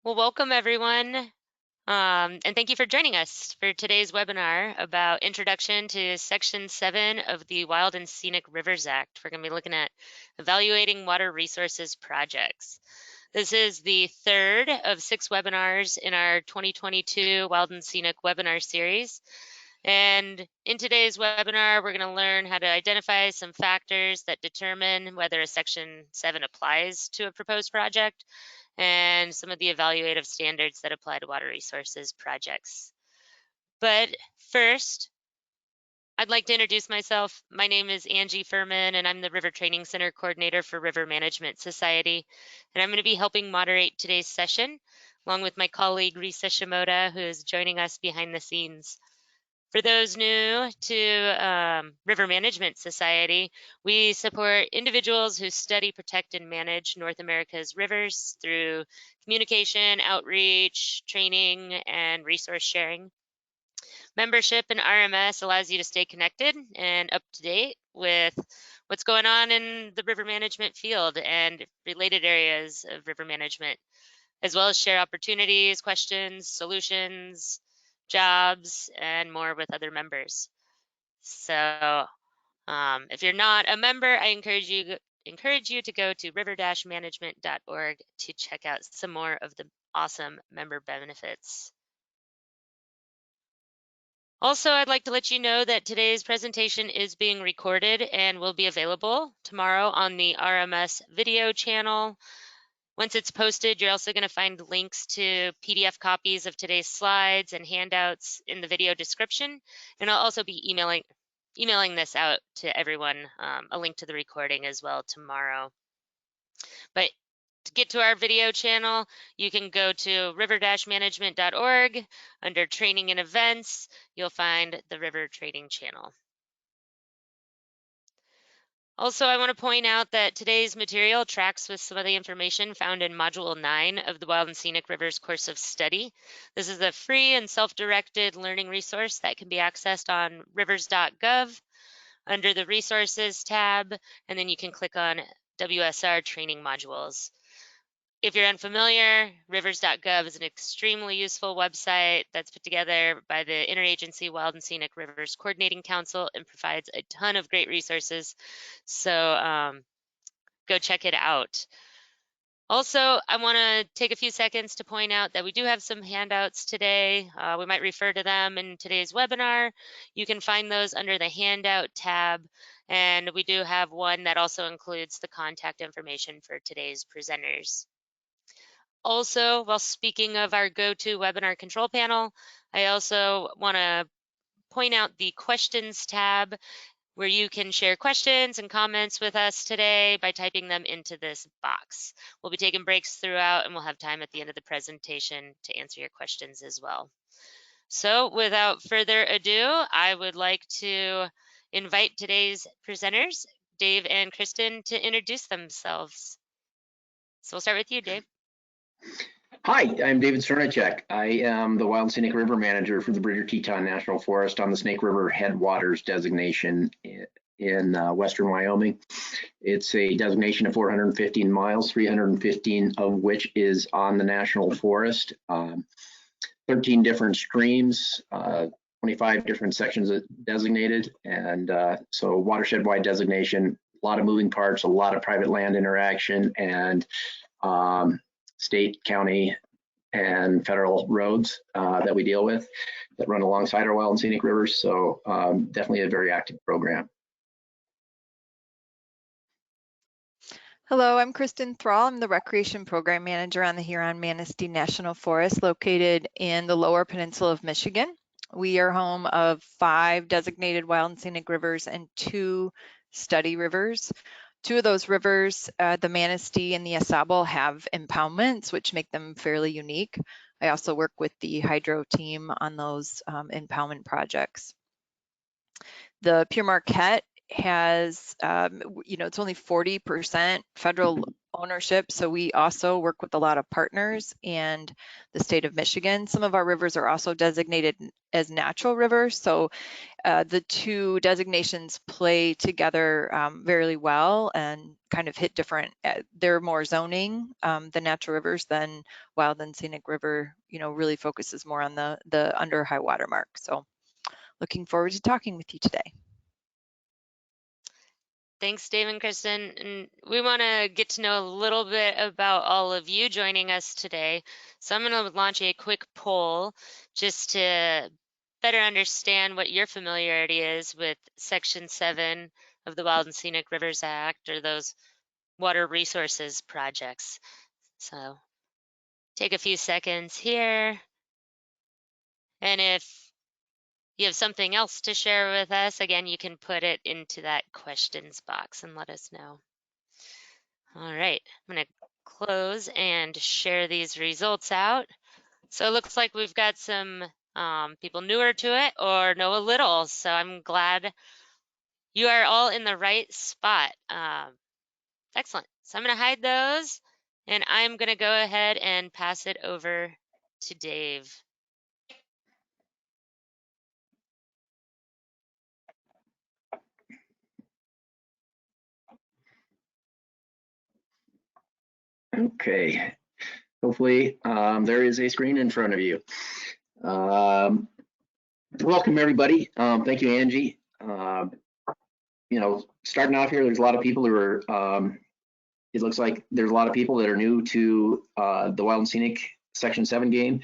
Well, welcome everyone, and thank you for joining us for today's webinar about Introduction to Section 7 of the Wild and Scenic Rivers Act. We're going to be looking at evaluating water resources projects. This is the third of 6 webinars in our 2022 Wild and Scenic webinar series. And in today's webinar, we're going to learn how to identify some factors that determine whether a Section 7 applies to a proposed project, and some of the evaluative standards that apply to water resources projects. But first, I'd like to introduce myself. My name is Angie Furman, and I'm the River Training Center Coordinator for River Management Society. And I'm going to be helping moderate today's session, along with my colleague Risa Shimoda, who is joining us behind the scenes. For those new to River Management Society, we support individuals who study, protect, and manage North America's rivers through communication, outreach, training, and resource sharing. Membership in RMS allows you to stay connected and up to date with what's going on in the river management field and related areas of river management, as well as share opportunities, questions, solutions, jobs, and more with other members. So if you're not a member, I encourage you to go to river-management.org to check out some more of the awesome member benefits. Also, I'd like to let you know that today's presentation is being recorded and will be available tomorrow on the RMS video channel. Once it's posted, you're also going to find links to PDF copies of today's slides and handouts in the video description. And I'll also be emailing this out to everyone, a link to the recording as well tomorrow. But to get to our video channel, you can go to river-management.org. Under training and events, you'll find the River Training channel. Also, I want to point out that today's material tracks with some of the information found in Module 9 of the Wild and Scenic Rivers course of study. This is a free and self-directed learning resource that can be accessed on rivers.gov under the Resources tab, and then you can click on WSR training modules. If you're unfamiliar, rivers.gov is an extremely useful website that's put together by the Interagency Wild and Scenic Rivers Coordinating Council and provides a ton of great resources. So go check it out. Also, I want to take a few seconds to point out that we do have some handouts today. We might refer to them in today's webinar. You can find those under the Handout tab, and we do have one that also includes the contact information for today's presenters. Also, while speaking of our GoToWebinar control panel, I also want to point out the questions tab, where you can share questions and comments with us today by typing them into this box. We'll be taking breaks throughout, and we'll have time at the end of the presentation to answer your questions as well. So without further ado, I would like to invite today's presenters, Dave and Kristen, to introduce themselves. So we'll start with you, Dave. Hi, I'm David Cernicek. I am the Wild and Scenic River Manager for the Bridger-Teton National Forest on the Snake River Headwaters designation in western Wyoming. It's a designation of 415 miles, 315 of which is on the National Forest. 13 different streams, 25 different sections designated, and so watershed-wide designation, a lot of moving parts, a lot of private land interaction, and state, county, and federal roads that we deal with that run alongside our wild and scenic rivers. So definitely a very active program. Hello, I'm Kristen Thrall. I'm the Recreation Program Manager on the Huron-Manistee National Forest located in the Lower Peninsula of Michigan. We are home of 5 designated wild and scenic rivers and 2 study rivers. 2 of those rivers, the Manistee and the Asable, have impoundments, which make them fairly unique. I also work with the hydro team on those impoundment projects. The Pure Marquette has, it's only 40% federal ownership. So we also work with a lot of partners and the state of Michigan. Some of our rivers are also designated as natural rivers. So the two designations play together very well and kind of hit different, they're more zoning, the natural rivers, than Wild and Scenic River, really focuses more on the under high water mark. So looking forward to talking with you today. Thanks, Dave and Kristen. And we want to get to know a little bit about all of you joining us today. So I'm going to launch a quick poll just to better understand what your familiarity is with Section 7 of the Wild and Scenic Rivers Act, or those water resources projects. So take a few seconds here. And if you have something else to share with us, again, you can put it into that questions box and let us know. All right, I'm going to close and share these results out. So it looks like we've got some people newer to it or know a little. So I'm glad you are all in the right spot. Excellent. So I'm going to hide those, and I'm going to go ahead and pass it over to Dave. Okay, hopefully there is a screen in front of you. Welcome everybody. Thank you, Angie. Starting off here, there's a lot of people who are, it looks like there's a lot of people that are new to the Wild and Scenic Section 7 game.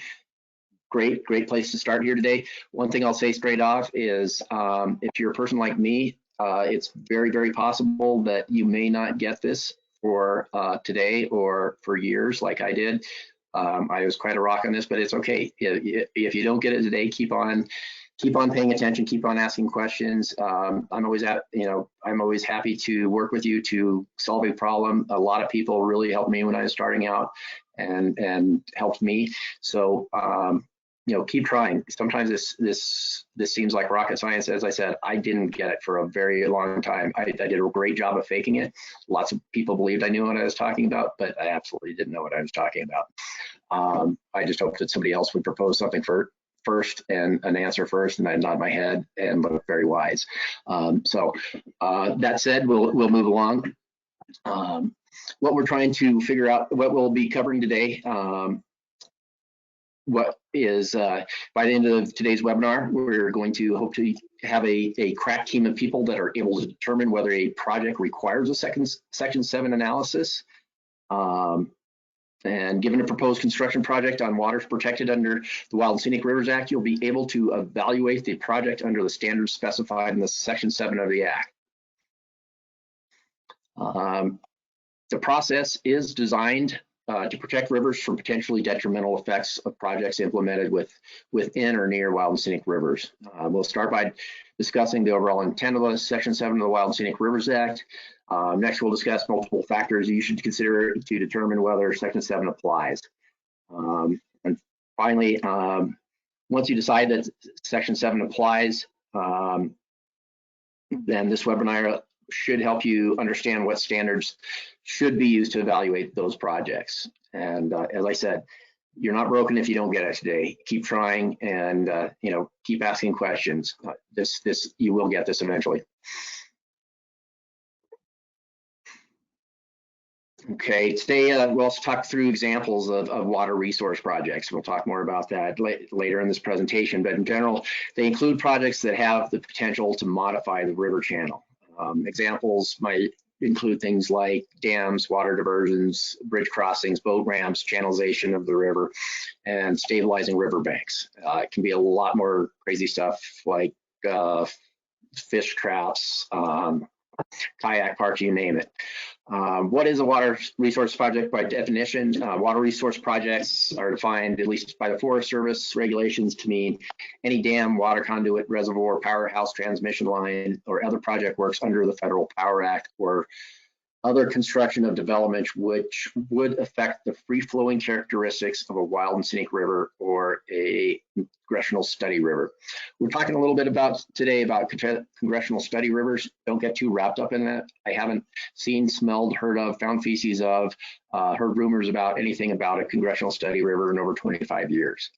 Great place to start here today. One thing I'll say straight off is if you're a person like me, it's very possible that you may not get this for today or for years like I did. I was quite a rock on this, but it's okay. If you don't get it today, keep on paying attention, keep on asking questions. I'm always happy to work with you to solve a problem. A lot of people really helped me when I was starting out and helped me. So keep trying. Sometimes this seems like rocket science. As I said, I didn't get it for a very long time. I did a great job of faking it. Lots of people believed I knew what I was talking about, but I absolutely didn't know what I was talking about. I just hoped that somebody else would propose something first and an answer first, and I'd nod my head and look very wise. So that said, we'll move along. What we're trying to figure out, what we'll be covering today, what is by the end of today's webinar, we're going to hope to have a crack team of people that are able to determine whether a project requires a Section 7 analysis. And given a proposed construction project on waters protected under the Wild and Scenic Rivers Act, you'll be able to evaluate the project under the standards specified in the Section 7 of the Act. The process is designed to protect rivers from potentially detrimental effects of projects implemented within or near Wild and Scenic Rivers. We'll start by discussing the overall intent of the Section 7 of the Wild and Scenic Rivers Act. Next, we'll discuss multiple factors you should consider to determine whether Section 7 applies. And finally, once you decide that Section 7 applies, then this webinar should help you understand what standards should be used to evaluate those projects. And as I said, you're not broken if you don't get it today. Keep trying and keep asking questions. You will get this eventually. Okay, today we'll also talk through examples of water resource projects. We'll talk more about that later in this presentation, but in general, they include projects that have the potential to modify the river channel. Examples might include things like dams, water diversions, bridge crossings, boat ramps, channelization of the river, and stabilizing riverbanks. It can be a lot more crazy stuff like fish traps, kayak parks, you name it. What is a water resource project by definition? Water resource projects are defined, at least by the Forest Service regulations, to mean any dam, water conduit, reservoir, powerhouse, transmission line, or other project works under the Federal Power Act or other construction of development which would affect the free-flowing characteristics of a wild and scenic river or a congressional study river. We're talking a little bit today about congressional study rivers. Don't get too wrapped up in that. I haven't seen, smelled, heard of, found feces of, heard rumors about anything about a congressional study river in over 25 years.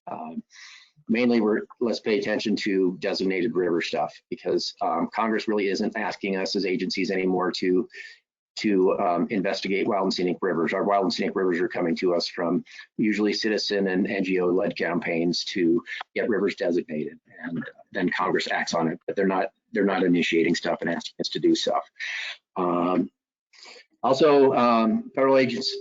Mainly, let's pay attention to designated river stuff, because Congress really isn't asking us as agencies anymore to investigate wild and scenic rivers. Our wild and scenic rivers are coming to us from usually citizen and NGO-led campaigns to get rivers designated, and then Congress acts on it. But they're not initiating stuff and asking us to do stuff.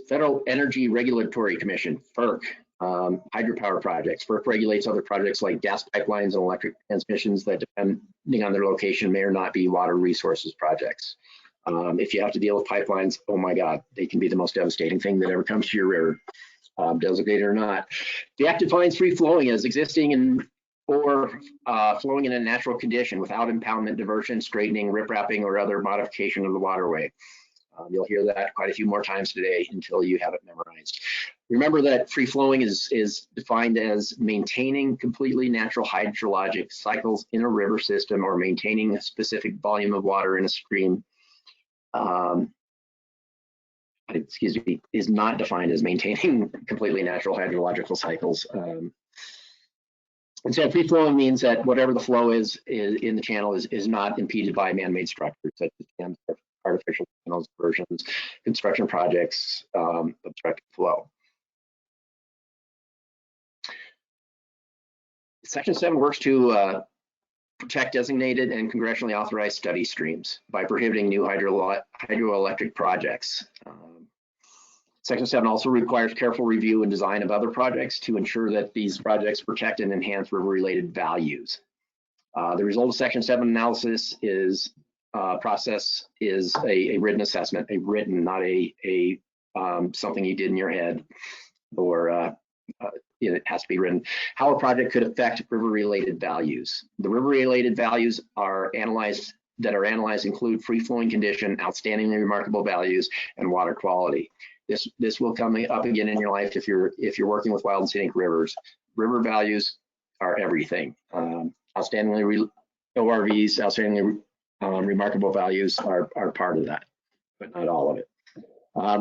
Federal Energy Regulatory Commission, FERC. Hydropower projects. FERC regulates other projects like gas pipelines and electric transmissions that, depending on their location, may or not be water resources projects. If you have to deal with pipelines, oh my God, they can be the most devastating thing that ever comes to your river, designated or not. The Act defines free flowing as existing or flowing in a natural condition without impoundment, diversion, straightening, riprapping, or other modification of the waterway. You'll hear that quite a few more times today until you have it memorized. Remember that free flowing is defined as maintaining completely natural hydrologic cycles in a river system, or maintaining a specific volume of water in a stream. Is not defined as maintaining completely natural hydrological cycles. And so free flowing means that whatever the flow is in the channel is not impeded by man-made structures such as dams, artificial channels, diversions, construction projects, obstructing flow. Section 7 works to protect designated and congressionally authorized study streams by prohibiting new hydroelectric projects. Section 7 also requires careful review and design of other projects to ensure that these projects protect and enhance river-related values. The result of Section 7 analysis process is a written assessment, not a something you did in your head, or it has to be written. How a project could affect river-related values. The river-related values analyzed include free-flowing condition, outstandingly remarkable values, and water quality. This will come up again in your life if you're working with wild and scenic rivers. River values are everything. Outstandingly ORVs, outstandingly remarkable values are part of that, but not all of it.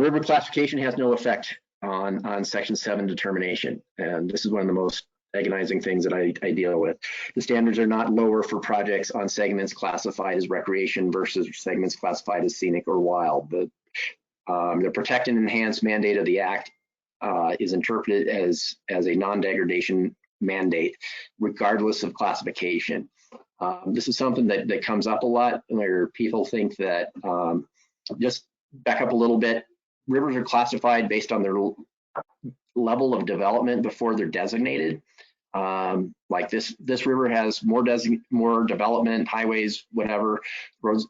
River classification has no effect on Section 7 determination, and this is one of the most agonizing things that I deal with. The standards are not lower for projects on segments classified as recreation versus segments classified as scenic or wild. The protect and enhance mandate of the Act is interpreted as a non-degradation mandate, regardless of classification. This is something that comes up a lot, where people think that, just back up a little bit, rivers are classified based on their level of development before they're designated. Like this river has more development, highways, whatever, roads,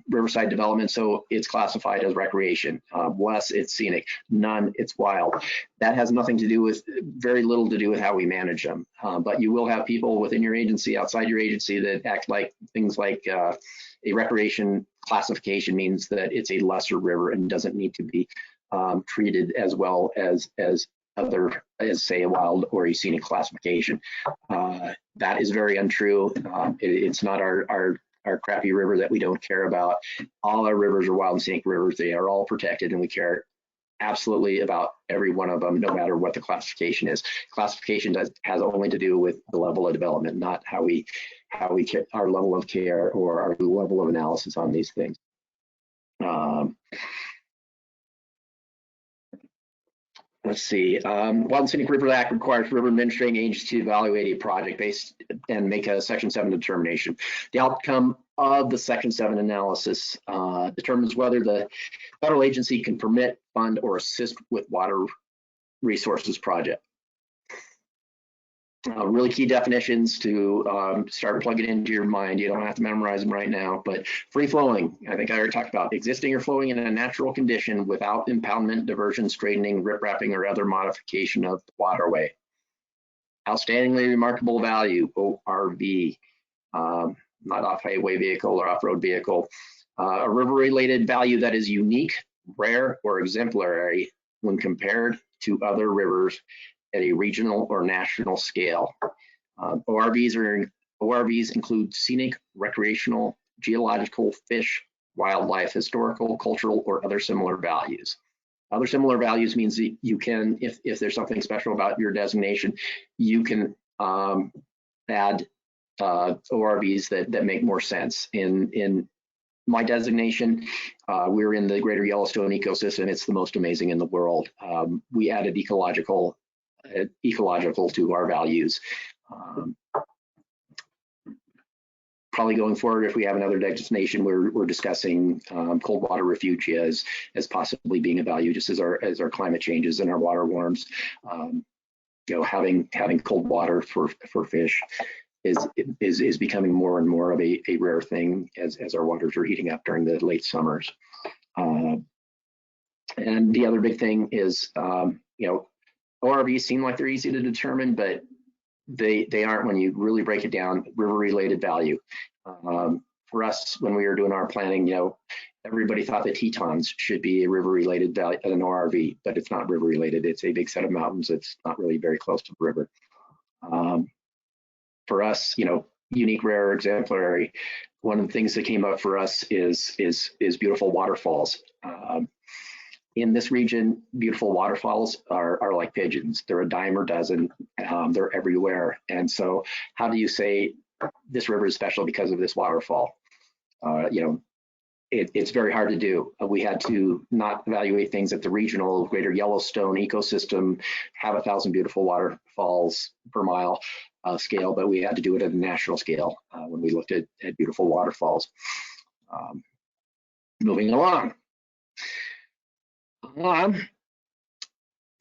riverside development, so it's classified as recreation. Less, it's scenic. None, it's wild. That has very little to do with how we manage them. But you will have people within your agency, outside your agency, that act like things like a recreation classification means that it's a lesser river and doesn't need to be treated as well as say a wild or a scenic classification. That is very untrue. It's not our crappy river that we don't care about. All our rivers are wild and scenic rivers. They are all protected, and we care absolutely about every one of them, no matter what the classification is. Classification has only to do with the level of development, not how we our level of care or our level of analysis on these things. Let's see. Wild and Scenic River Act requires river administrating agencies to evaluate a project based and make a Section 7 determination. The outcome of the Section 7 analysis determines whether the federal agency can permit, fund, or assist with water resources project. Really key definitions to start plugging into your mind. You don't have to memorize them right now, but free flowing, I think I already talked about. Existing or flowing in a natural condition without impoundment, diversion, straightening, riprapping, or other modification of the waterway. Outstandingly remarkable value, ORV, not off-highway vehicle or off-road vehicle. A river-related value that is unique, rare, or exemplary when compared to other rivers at a regional or national scale. ORVs include scenic, recreational, geological, fish, wildlife, historical, cultural, or other similar values. Other similar values means that you can, if there's something special about your designation, you can add ORVs that make more sense. In my designation, we're in the Greater Yellowstone ecosystem. It's the most amazing in the world. We added ecological to our values. Probably going forward, if we have another designation, we're discussing cold water refuge as possibly being a value, just as our climate changes and our water warms. Having cold water for fish is becoming more and more of a rare thing as our waters are heating up during the late summers. And the other big thing is, ORVs seem like they're easy to determine, but they aren't when you really break it down. River-related value. For us, when we were doing our planning, everybody thought that Tetons should be a river-related value, an ORV, but it's not river-related. It's a big set of mountains. It's not really very close to the river. For us, unique, rare, exemplary. One of the things that came up for us is beautiful waterfalls. In this region, beautiful waterfalls are like pigeons. They're a dime a dozen. They're everywhere. And so how do you say this river is special because of this waterfall? It's very hard to do. We had to not evaluate things at the regional Greater Yellowstone ecosystem, have 1,000 beautiful waterfalls per mile scale, but we had to do it at a national scale when we looked at beautiful waterfalls. Moving along.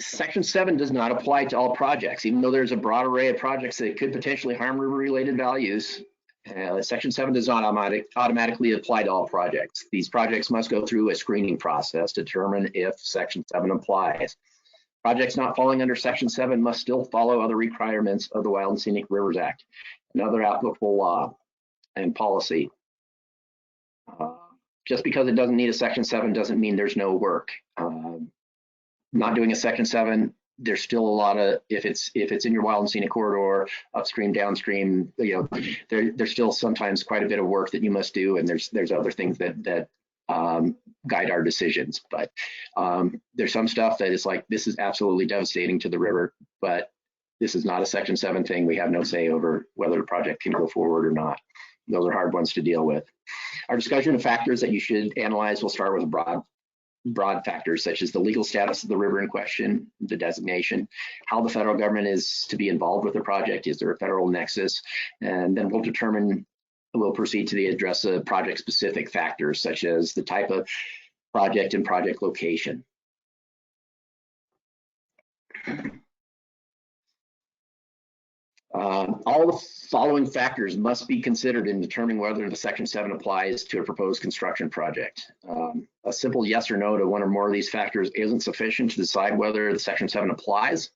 Section 7 does not apply to all projects, even though there's a broad array of projects that could potentially harm river-related values. Section 7 does not automatically apply to all projects. These projects must go through a screening process to determine if Section 7 applies. Projects not falling under Section 7 must still follow other requirements of the Wild and Scenic Rivers Act and other applicable law and policy. Just because it doesn't need a Section 7 doesn't mean there's no work. Not doing a Section 7, there's still a lot of, if it's in your Wild and Scenic corridor, upstream, downstream, there's still sometimes quite a bit of work that you must do, and there's other things that guide our decisions. But there's some stuff that is like, this is absolutely devastating to the river, but this is not a Section 7 thing. We have no say over whether the project can go forward or not. Those are hard ones to deal with. Our discussion of factors that you should analyze will start with broad factors such as the legal status of the river in question, the designation, how the federal government is to be involved with the project, is there a federal nexus, and then we'll proceed to the address of project specific factors such as the type of project and project location. All the following factors must be considered in determining whether the Section 7 applies to a proposed construction project. A simple yes or no to one or more of these factors isn't sufficient to decide whether the Section 7 applies.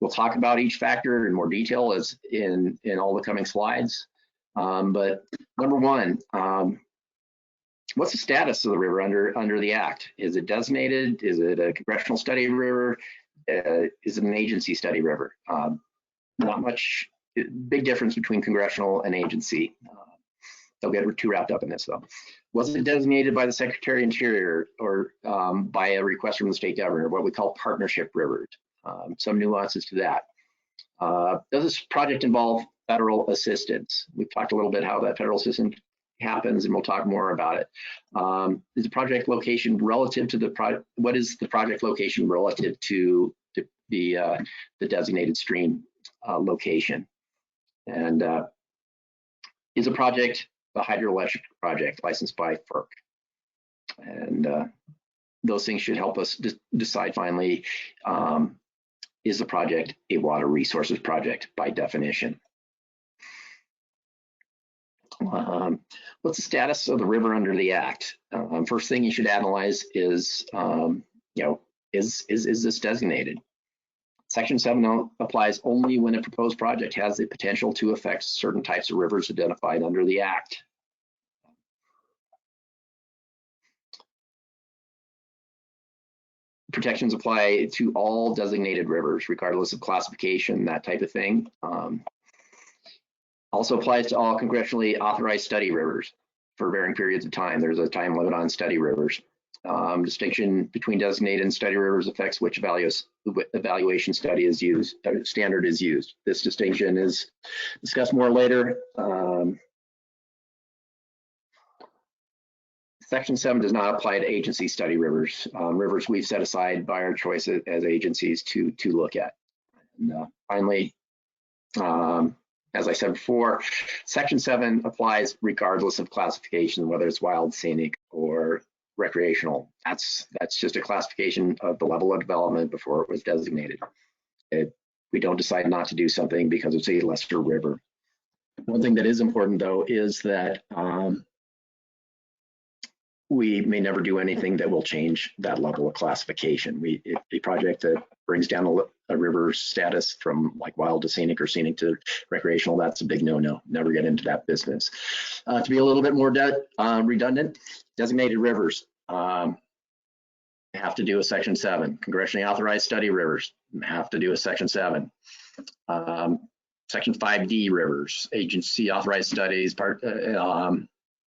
We'll talk about each factor in more detail as in all the coming slides. But number one, what's the status of the river under the Act? Is it designated? Is it a congressional study river? Is it an agency study river? Not much. Big difference between congressional and agency. Don't get too wrapped up in this though. Was it designated by the Secretary of Interior or by a request from the state governor, what we call partnership rivers? Some nuances to that. Does this project involve federal assistance? We've talked a little bit how that federal assistance happens, and we'll talk more about it. Is the project location relative to the what is the project location relative to the designated stream location? And is a project a hydroelectric project licensed by FERC? And those things should help us decide finally, is the project a water resources project by definition? What's the status of the river under the Act? First thing you should analyze is, is this designated? Section 7 applies only when a proposed project has the potential to affect certain types of rivers identified under the Act. Protections apply to all designated rivers, regardless of classification, that type of thing. Also applies to all congressionally authorized study rivers for varying periods of time. There's a time limit on study rivers. Distinction between designated and study rivers affects which evaluation study is used, standard is used. This distinction is discussed more later. Section 7 does not apply to agency study rivers. Rivers we've set aside by our choice as agencies to look at. And, finally, as I said before, Section 7 applies regardless of classification, whether it's wild, scenic, or recreational. That's just a classification of the level of development before it was designated. We don't decide not to do something because it's a lesser river. One thing that is important, though, is that we may never do anything that will change that level of classification. If a project that brings down a river status from like wild to scenic or scenic to recreational, that's a big no-no. Never get into that business. To be a little bit more redundant, designated rivers have to do a Section 7. Congressionally authorized study rivers have to do a Section 7. Section 5D rivers, agency authorized studies,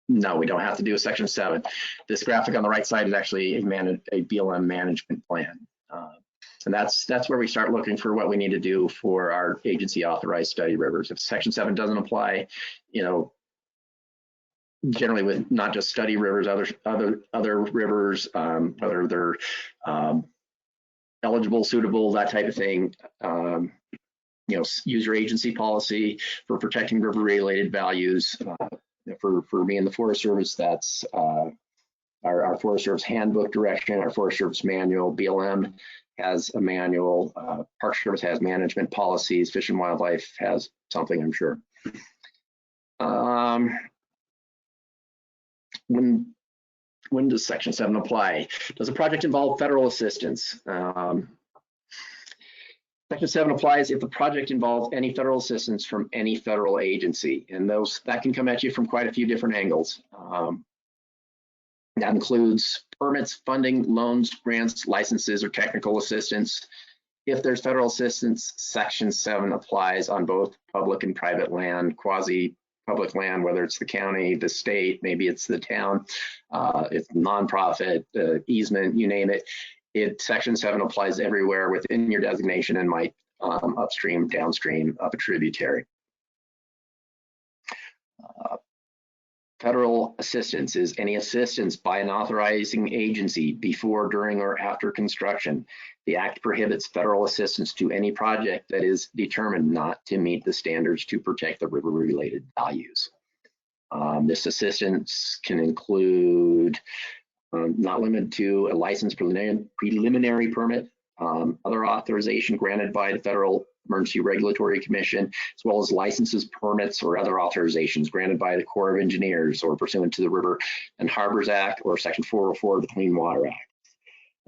no, we don't have to do a Section 7. This graphic on the right side is actually a BLM management plan. And that's where we start looking for what we need to do for our agency authorized study rivers. If Section 7 doesn't apply, generally with not just study rivers, other rivers, whether they're eligible, suitable, that type of thing, use your agency policy for protecting river related values. For me and the Forest Service, that's our Forest Service handbook direction, our Forest Service manual. BLM has a manual. Park Service has management policies. Fish and Wildlife has something, I'm sure. When does Section 7 apply? Does a project involve federal assistance? Section 7 applies if the project involves any federal assistance from any federal agency, and that can come at you from quite a few different angles. That includes permits, funding, loans, grants, licenses, or technical assistance. If there's federal assistance, Section 7 applies on both public and private land, quasi-public land, whether it's the county, the state, maybe it's the town, it's nonprofit, easement, you name it. Section 7 applies everywhere within your designation and might upstream, downstream of a tributary. Federal assistance is any assistance by an authorizing agency before, during, or after construction. The Act prohibits federal assistance to any project that is determined not to meet the standards to protect the river-related values. This assistance can include not limited to a license preliminary permit, other authorization granted by the Federal Emergency Regulatory Commission, as well as licenses, permits, or other authorizations granted by the Corps of Engineers or pursuant to the River and Harbors Act or Section 404 of the Clean Water Act.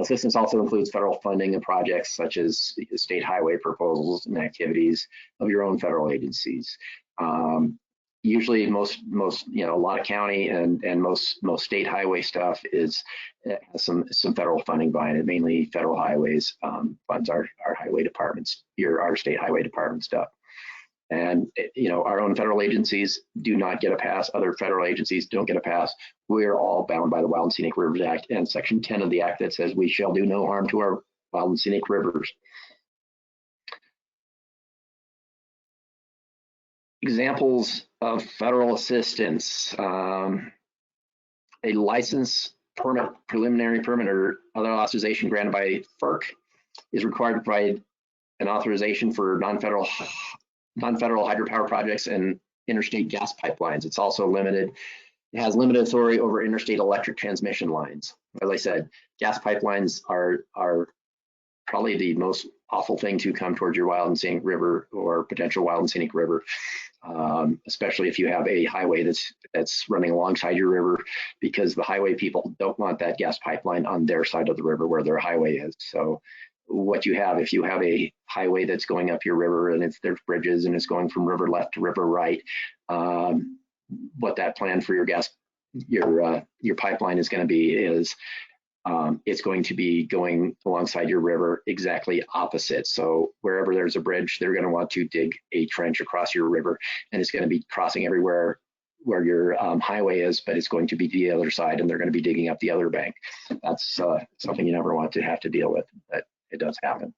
Assistance also includes federal funding of projects such as state highway proposals and activities of your own federal agencies. Usually a lot of county and most state highway stuff has some federal funding behind it, mainly federal highways funds our highway departments, our state highway department stuff. And our own federal agencies do not get a pass, other federal agencies don't get a pass. We're all bound by the Wild and Scenic Rivers Act and Section 10 of the Act that says we shall do no harm to our wild and scenic rivers. Examples of federal assistance, a license, permit, preliminary permit, or other authorization granted by FERC is required to provide an authorization for non-federal hydropower projects and interstate gas pipelines. It's also limited. It has limited authority over interstate electric transmission lines. As I said, gas pipelines are probably the most awful thing to come towards your wild and scenic river or potential wild and scenic river, especially if you have a highway that's running alongside your river, because the highway people don't want that gas pipeline on their side of the river where their highway is. So what you have, if you have a highway that's going up your river and there's bridges and it's going from river left to river right, what that plan for your pipeline is going to be is it's going to be going alongside your river exactly opposite. So wherever there's a bridge, they're going to want to dig a trench across your river, and it's going to be crossing everywhere where your highway is, but it's going to be the other side, and they're going to be digging up the other bank. That's something you never want to have to deal with, but it does happen.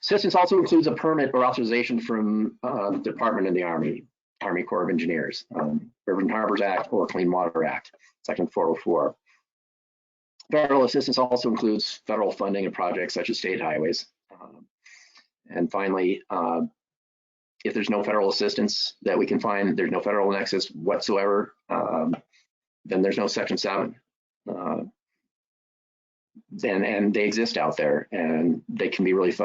Assistance also includes a permit or authorization from the Department of the Army Corps of Engineers, River and Harbors Act or Clean Water Act, Section 404. Federal assistance also includes federal funding of projects such as state highways. And finally, if there's no federal assistance that we can find, there's no federal nexus whatsoever, then there's no Section 7. And they exist out there, and they can be really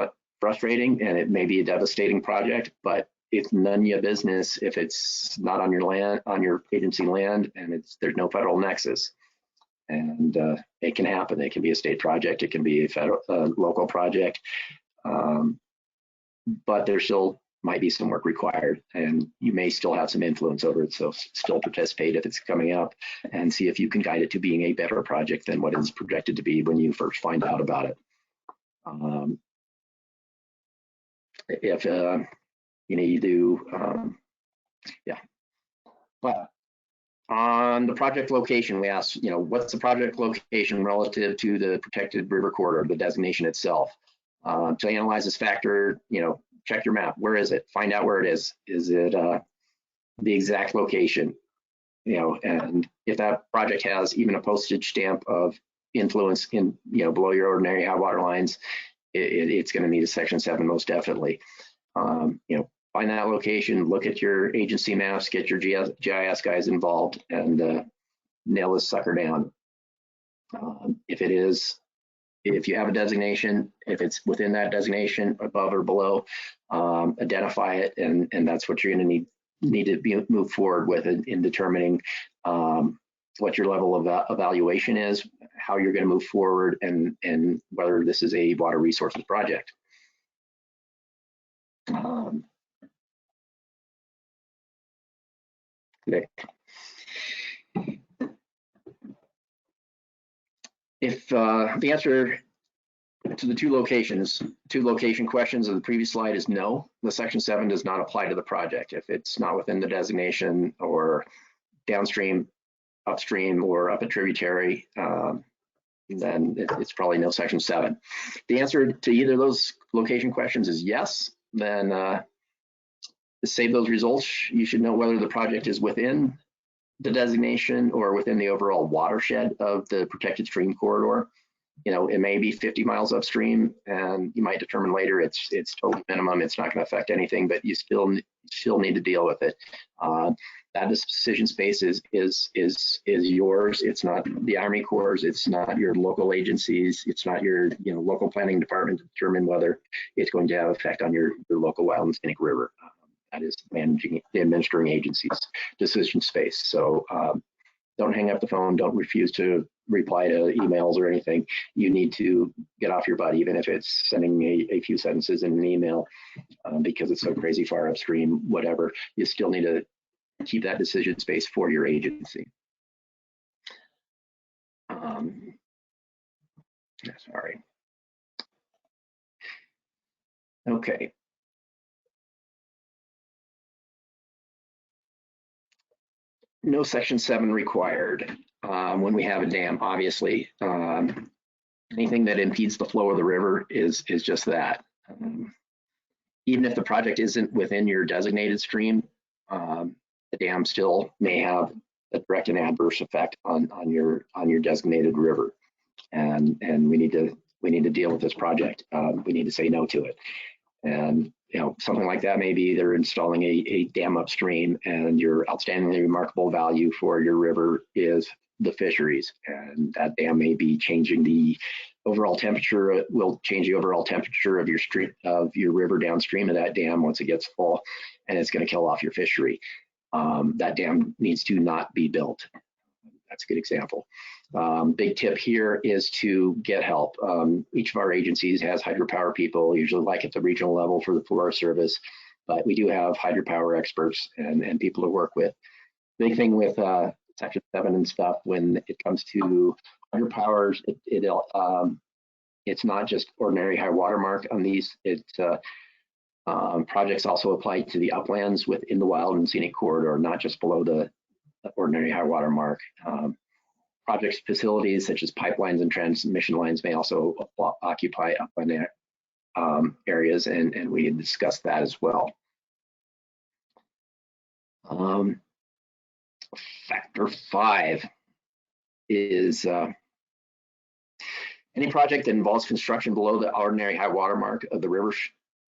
frustrating, and it may be a devastating project, but it's none of your business if it's not on your land, on your agency land, and there's no federal nexus. And it can happen. It can be a state project, it can be a local project, but there still might be some work required, and you may still have some influence over it. So still participate if it's coming up, and see if you can guide it to being a better project than what it's projected to be when you first find out about it. If you need to, yeah. But on the project location, we asked, what's the project location relative to the protected river corridor, the designation itself? To analyze this factor, check your map. Where is it? Find out where it is. Is it the exact location? And if that project has even a postage stamp of influence in, below your ordinary high water lines, it's going to need a Section 7 most definitely. Find that location, look at your agency maps, get your GIS guys involved, and nail this sucker down. If you have a designation, if it's within that designation, above or below, identify it, and that's what you're going to need to move forward with in determining what your level of evaluation is, how you're going to move forward, and whether this is a water resources project. Okay. If the answer to the two location questions of the previous slide is no, the Section 7 does not apply to the project. If it's not within the designation or downstream, upstream, or up a tributary, then it's probably no Section 7. The answer to either of those location questions is yes, then to save those results, you should know whether the project is within the designation or within the overall watershed of the protected stream corridor. It may be 50 miles upstream, and you might determine later it's total minimum. It's not going to affect anything, but you still need to deal with it. That decision space is yours. It's not the Army Corps'. It's not your local agencies. It's not your local planning department to determine whether it's going to have effect on your local wild and scenic river. That is managing the administering agency's decision space. So don't hang up the phone. Don't refuse to reply to emails or anything. You need to get off your butt, even if it's sending a few sentences in an email, because it's so crazy far upstream, whatever. You still need to keep that decision space for your agency. Sorry. Okay. No Section 7 required when we have a dam, obviously. Anything that impedes the flow of the river is just that. Even if the project isn't within your designated stream, the dam still may have a direct and adverse effect on your designated river, and we need to deal with this project. We need to say no to it. And something like that may be either installing a dam upstream, and your outstandingly remarkable value for your river is the fisheries, and that dam may be changing the overall temperature. It will change the overall temperature of your river downstream of that dam once it gets full, and it's going to kill off your fishery. That dam needs to not be built. That's a good example. Big tip here is to get help. Each of our agencies has hydropower people, usually like at the regional level for the Forest Service, but we do have hydropower experts and people to work with. Big thing with Section 7 and stuff when it comes to Hydropower, it's not just ordinary high water mark on these. Projects also apply to the uplands within the wild and scenic corridor, not just below the ordinary high water mark. Project facilities such as pipelines and transmission lines may also occupy upland areas, and we had discussed that as well. Factor 5 is any project that involves construction below the ordinary high water mark of the river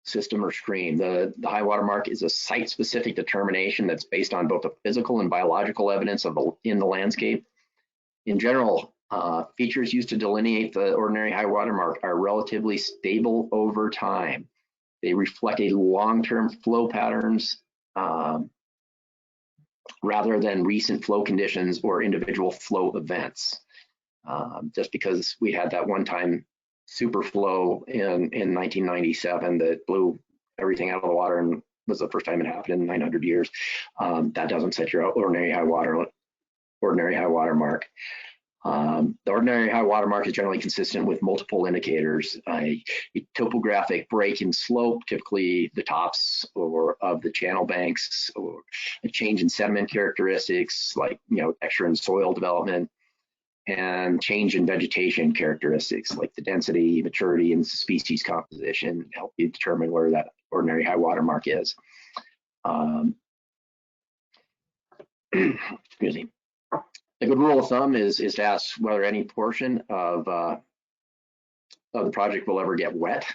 system or stream. The high water mark is a site-specific determination that's based on both the physical and biological evidence in the landscape. In general, features used to delineate the ordinary high water mark are relatively stable over time. They reflect a long-term flow patterns rather than recent flow conditions or individual flow events. Just because we had that one-time super flow in 1997 that blew everything out of the water and was the first time it happened in 900 years, that doesn't set your ordinary high water mark. The ordinary high water mark is generally consistent with multiple indicators: a topographic break in slope, typically the tops or of the channel banks, or a change in sediment characteristics like texture and soil development, and change in vegetation characteristics like the density, maturity, and species composition help you determine where that ordinary high water mark is. Excuse me. A good rule of thumb is to ask whether any portion of the project will ever get wet.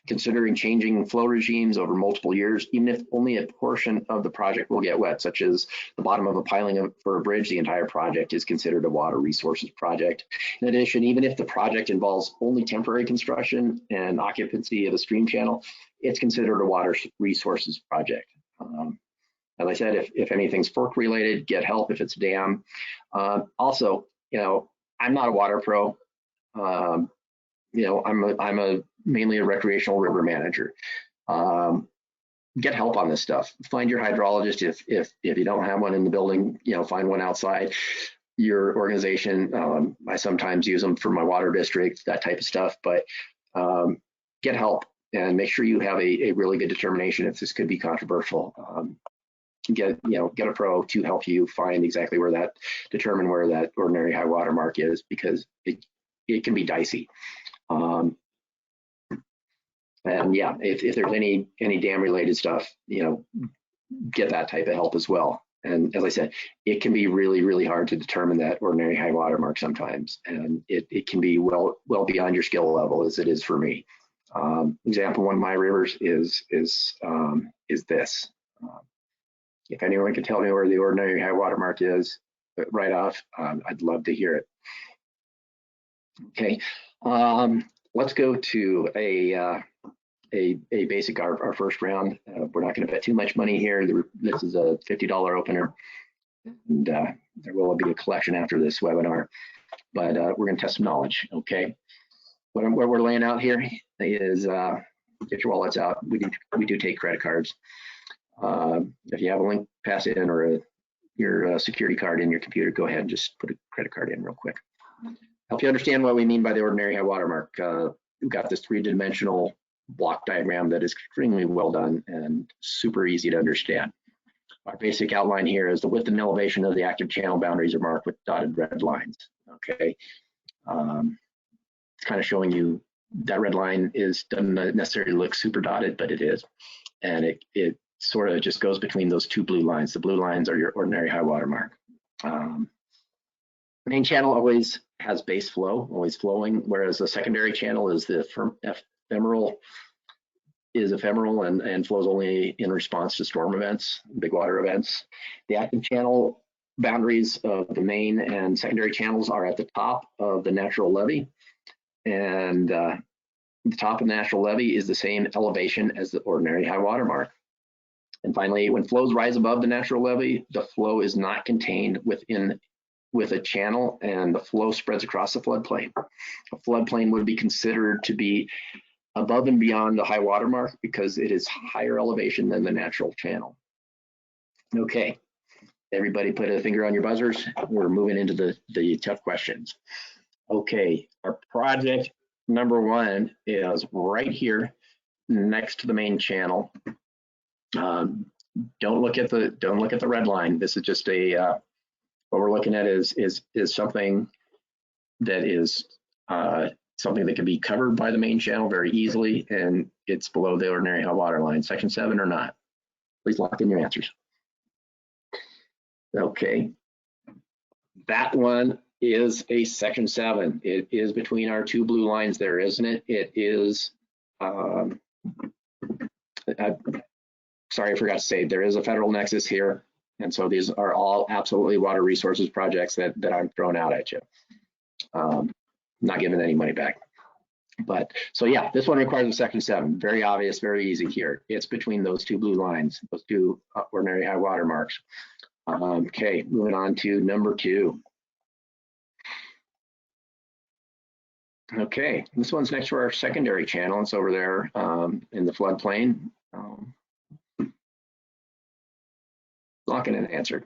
Considering changing flow regimes over multiple years, even if only a portion of the project will get wet, such as the bottom of a piling for a bridge, the entire project is considered a water resources project. In addition, even if the project involves only temporary construction and occupancy of a stream channel, it's considered a water resources project. As I said, if anything's FERC related, get help if it's dam. Also, I'm not a water pro. I'm mainly a recreational river manager. Get help on this stuff. Find your hydrologist if you don't have one in the building. Find one outside your organization. I sometimes use them for my water district, that type of stuff. But get help and make sure you have a really good determination if this could be controversial. Get a pro to help you find exactly determine where that ordinary high water mark is, because it can be dicey. And yeah, if there's any dam related stuff, get that type of help as well. And as I said, it can be really, really hard to determine that ordinary high water mark sometimes, and it can be well beyond your skill level, as it is for me. Example, one of my rivers is this. If anyone can tell me where the ordinary high water mark is right off, I'd love to hear it. Okay, let's go to a basic, our first round. We're not going to bet too much money here. This is a $50 opener, and there will be a collection after this webinar, but we're going to test some knowledge. Okay, what we're laying out here is get your wallets out. We do take credit cards. If you have a link pass in or your security card in your computer, go ahead and just put a credit card in real quick. Help you understand what we mean by the ordinary high water mark. We've got this 3-dimensional block diagram that is extremely well done and super easy to understand. Our basic outline here is the width and elevation of the active channel boundaries are marked with dotted red lines. Okay, it's kind of showing you that red line doesn't necessarily look super dotted, but it is, and it sort of just goes between those two blue lines. The blue lines are your ordinary high water mark. The main channel always has base flow, always flowing, whereas the secondary channel is ephemeral and flows only in response to storm events, big water events. The active channel boundaries of the main and secondary channels are at the top of the natural levee, and the top of the natural levee is the same elevation as the ordinary high water mark. And finally, when flows rise above the natural levee, the flow is not contained with a channel, and the flow spreads across the floodplain. A floodplain would be considered to be above and beyond the high water mark because it is higher elevation than the natural channel. Okay, Everybody put a finger on your buzzers. We're moving into the tough questions. Okay, our project number one is right here next to the main channel. Don't look at the red line. This is just a what we're looking at is something that is something that can be covered by the main channel very easily, and it's below the ordinary high water line. Section 7 or not? Please lock in your answers. Okay, that one is a section 7. It is between our two blue lines there, isn't it? It is. Sorry, I forgot to say there is a federal nexus here, and so these are all absolutely water resources projects that I'm throwing out at you. Not giving any money back. But so yeah, this one requires a section 7. Very obvious, very easy here. It's between those two blue lines, those two ordinary high water marks. Okay, moving on to number 2. Okay, this one's next to our secondary channel. It's over there in the floodplain. Lock in an answer.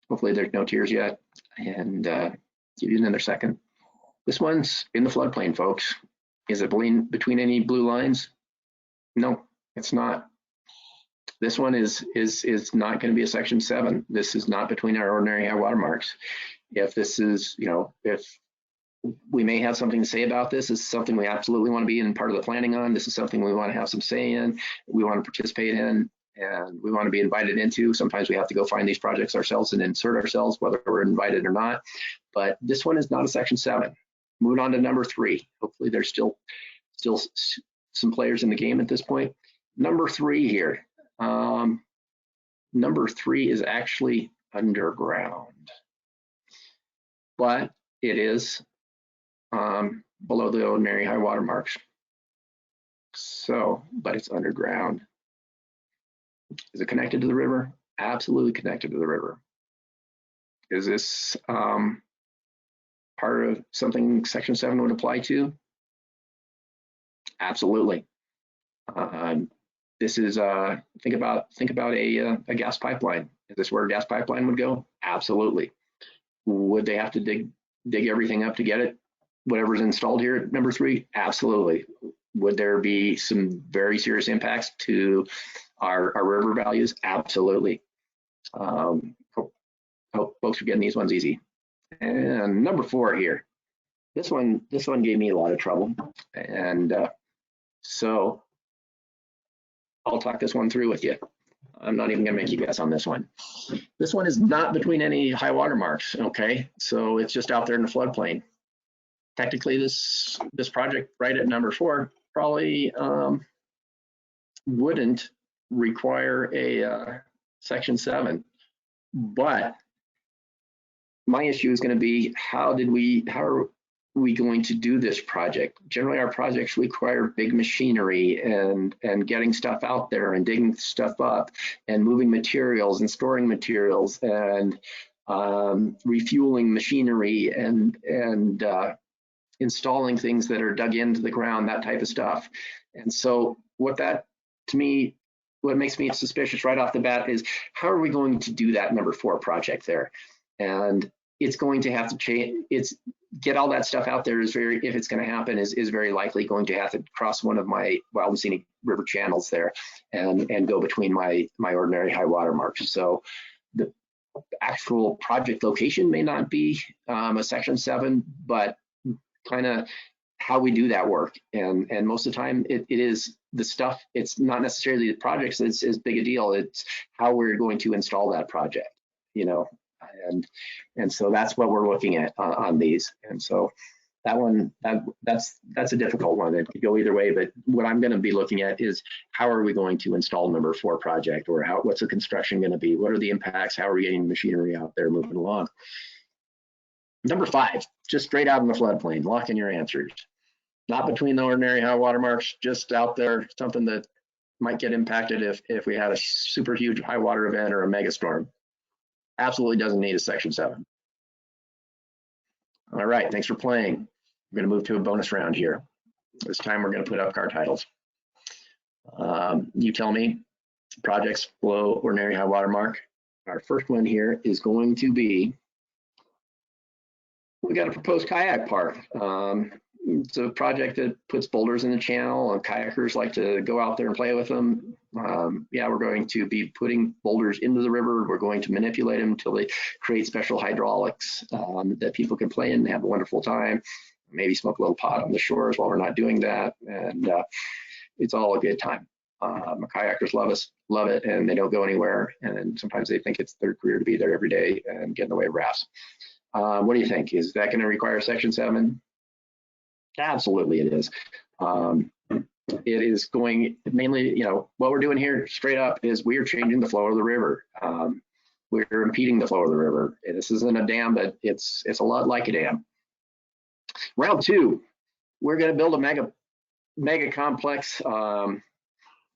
Hopefully there's no tears yet, and give you another second. This one's in the floodplain, folks. Is it between any blue lines? No, it's not. This one is not going to be a section 7. This is not between our ordinary high water marks. If this is, you know, if we may have something to say about this, this is something we absolutely want to be in part of the planning on. This is something we want to have some say in, we want to participate in, and we want to be invited into. Sometimes we have to go find these projects ourselves and insert ourselves, whether we're invited or not. But this one is not a section 7. Moving on to number 3. Hopefully there's still some players in the game at this point. Number 3 here. Number 3 is actually underground, but it is below the ordinary high water marks. So, but it's underground. Is it connected to the river? Absolutely connected to the river. Is this part of something section 7 would apply to? Absolutely. This is think about a gas pipeline. Is this where a gas pipeline would go? Absolutely. Would they have to dig everything up to get it, whatever's installed here at number 3? Absolutely. Would there be some very serious impacts to our river values? Absolutely. Hope folks are getting these ones easy. And number 4 here. This one gave me a lot of trouble, and so I'll talk this one through with you. I'm not even gonna make you guess on this one. This one is not between any high water marks, okay? So it's just out there in the floodplain. Technically, this project right at number 4 probably wouldn't require a section 7, but my issue is going to be how are we going to do this project? Generally, our projects require big machinery and getting stuff out there and digging stuff up and moving materials and storing materials and refueling machinery and installing things that are dug into the ground, that type of stuff. And so what makes me suspicious right off the bat is how are we going to do that number 4 project there? And it's going to have to change. Get all that stuff out there if it's going to happen, is very likely going to have to cross one of my wild and scenic river channels there and go between my ordinary high water marks. So the actual project location may not be a section 7, but kind of how we do that work. And most of the time it is the stuff, it's not necessarily the projects that's as big a deal, it's how we're going to install that project, you know. And so that's what we're looking at on these. And so that one, that's a difficult one. It could go either way, but what I'm going to be looking at is how are we going to install number 4 project, or what's the construction going to be? What are the impacts? How are we getting machinery out there moving along? Number 5, just straight out in the floodplain. Lock in your answers. Not between the ordinary high water marks, just out there, something that might get impacted if we had a super huge high water event or a mega storm. Absolutely doesn't need a section 7. All right, thanks for playing. We're going to move to a bonus round here. This time we're going to put up car titles. You tell me projects below ordinary high water mark. Our first one here is going to be, we got a proposed kayak park. It's a project that puts boulders in the channel, and kayakers like to go out there and play with them. Yeah, we're going to be putting boulders into the river. We're going to manipulate them until they create special hydraulics that people can play in and have a wonderful time. Maybe smoke a little pot on the shores while we're not doing that, and it's all a good time. Kayakers love it, and they don't go anywhere. And sometimes they think it's their career to be there every day and get in the way of rafts. What do you think? Is that going to require Section 7? Absolutely, it is. It is going mainly, what we're doing here straight up is we are changing the flow of the river. We're impeding the flow of the river. This isn't a dam, but it's a lot like a dam. Round 2, we're going to build a mega complex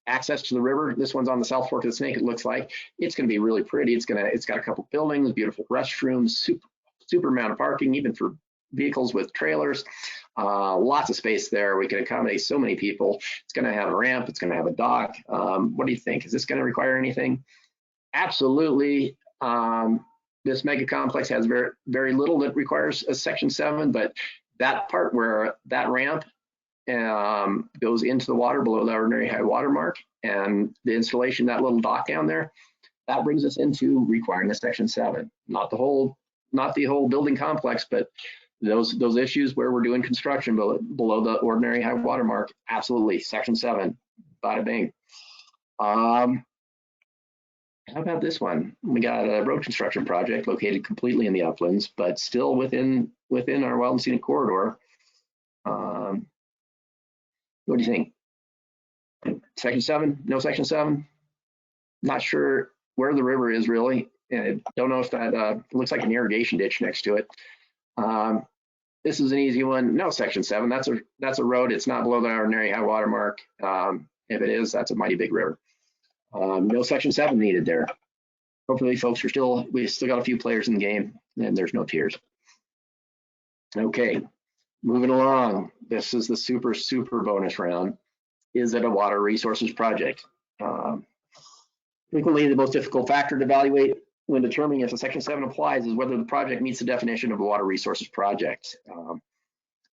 access to the river. This one's on the South Fork of the Snake. It looks like it's going to be really pretty. It's got a couple buildings, beautiful restrooms, super amount of parking, even for vehicles with trailers. Lots of space there. We can accommodate so many people. It's going to have a ramp. It's going to have a dock. What do you think? Is this going to require anything? Absolutely. This mega complex has very, very little that requires a Section 7, but that part where that ramp goes into the water below the ordinary high water mark, and the installation, that little dock down there, that brings us into requiring a Section 7. Not the whole building complex, but those issues where we're doing construction below the ordinary high water mark, absolutely, Section 7, bada bing. How about this one? We got a road construction project located completely in the uplands, but still within our wild and scenic corridor. What do you think? Section 7? No Section 7? Not sure where the river is really. I don't know if that looks like an irrigation ditch next to it. This is an easy one. No Section 7. That's a road. It's not below the ordinary high water mark. If it is, that's a mighty big river. No Section 7 needed there. Hopefully, folks we still got a few players in the game, and there's no tears. Okay, moving along. This is the super bonus round. Is it a water resources project? Frequently, the most difficult factor to evaluate when determining if a Section 7 applies is whether the project meets the definition of a water resources project.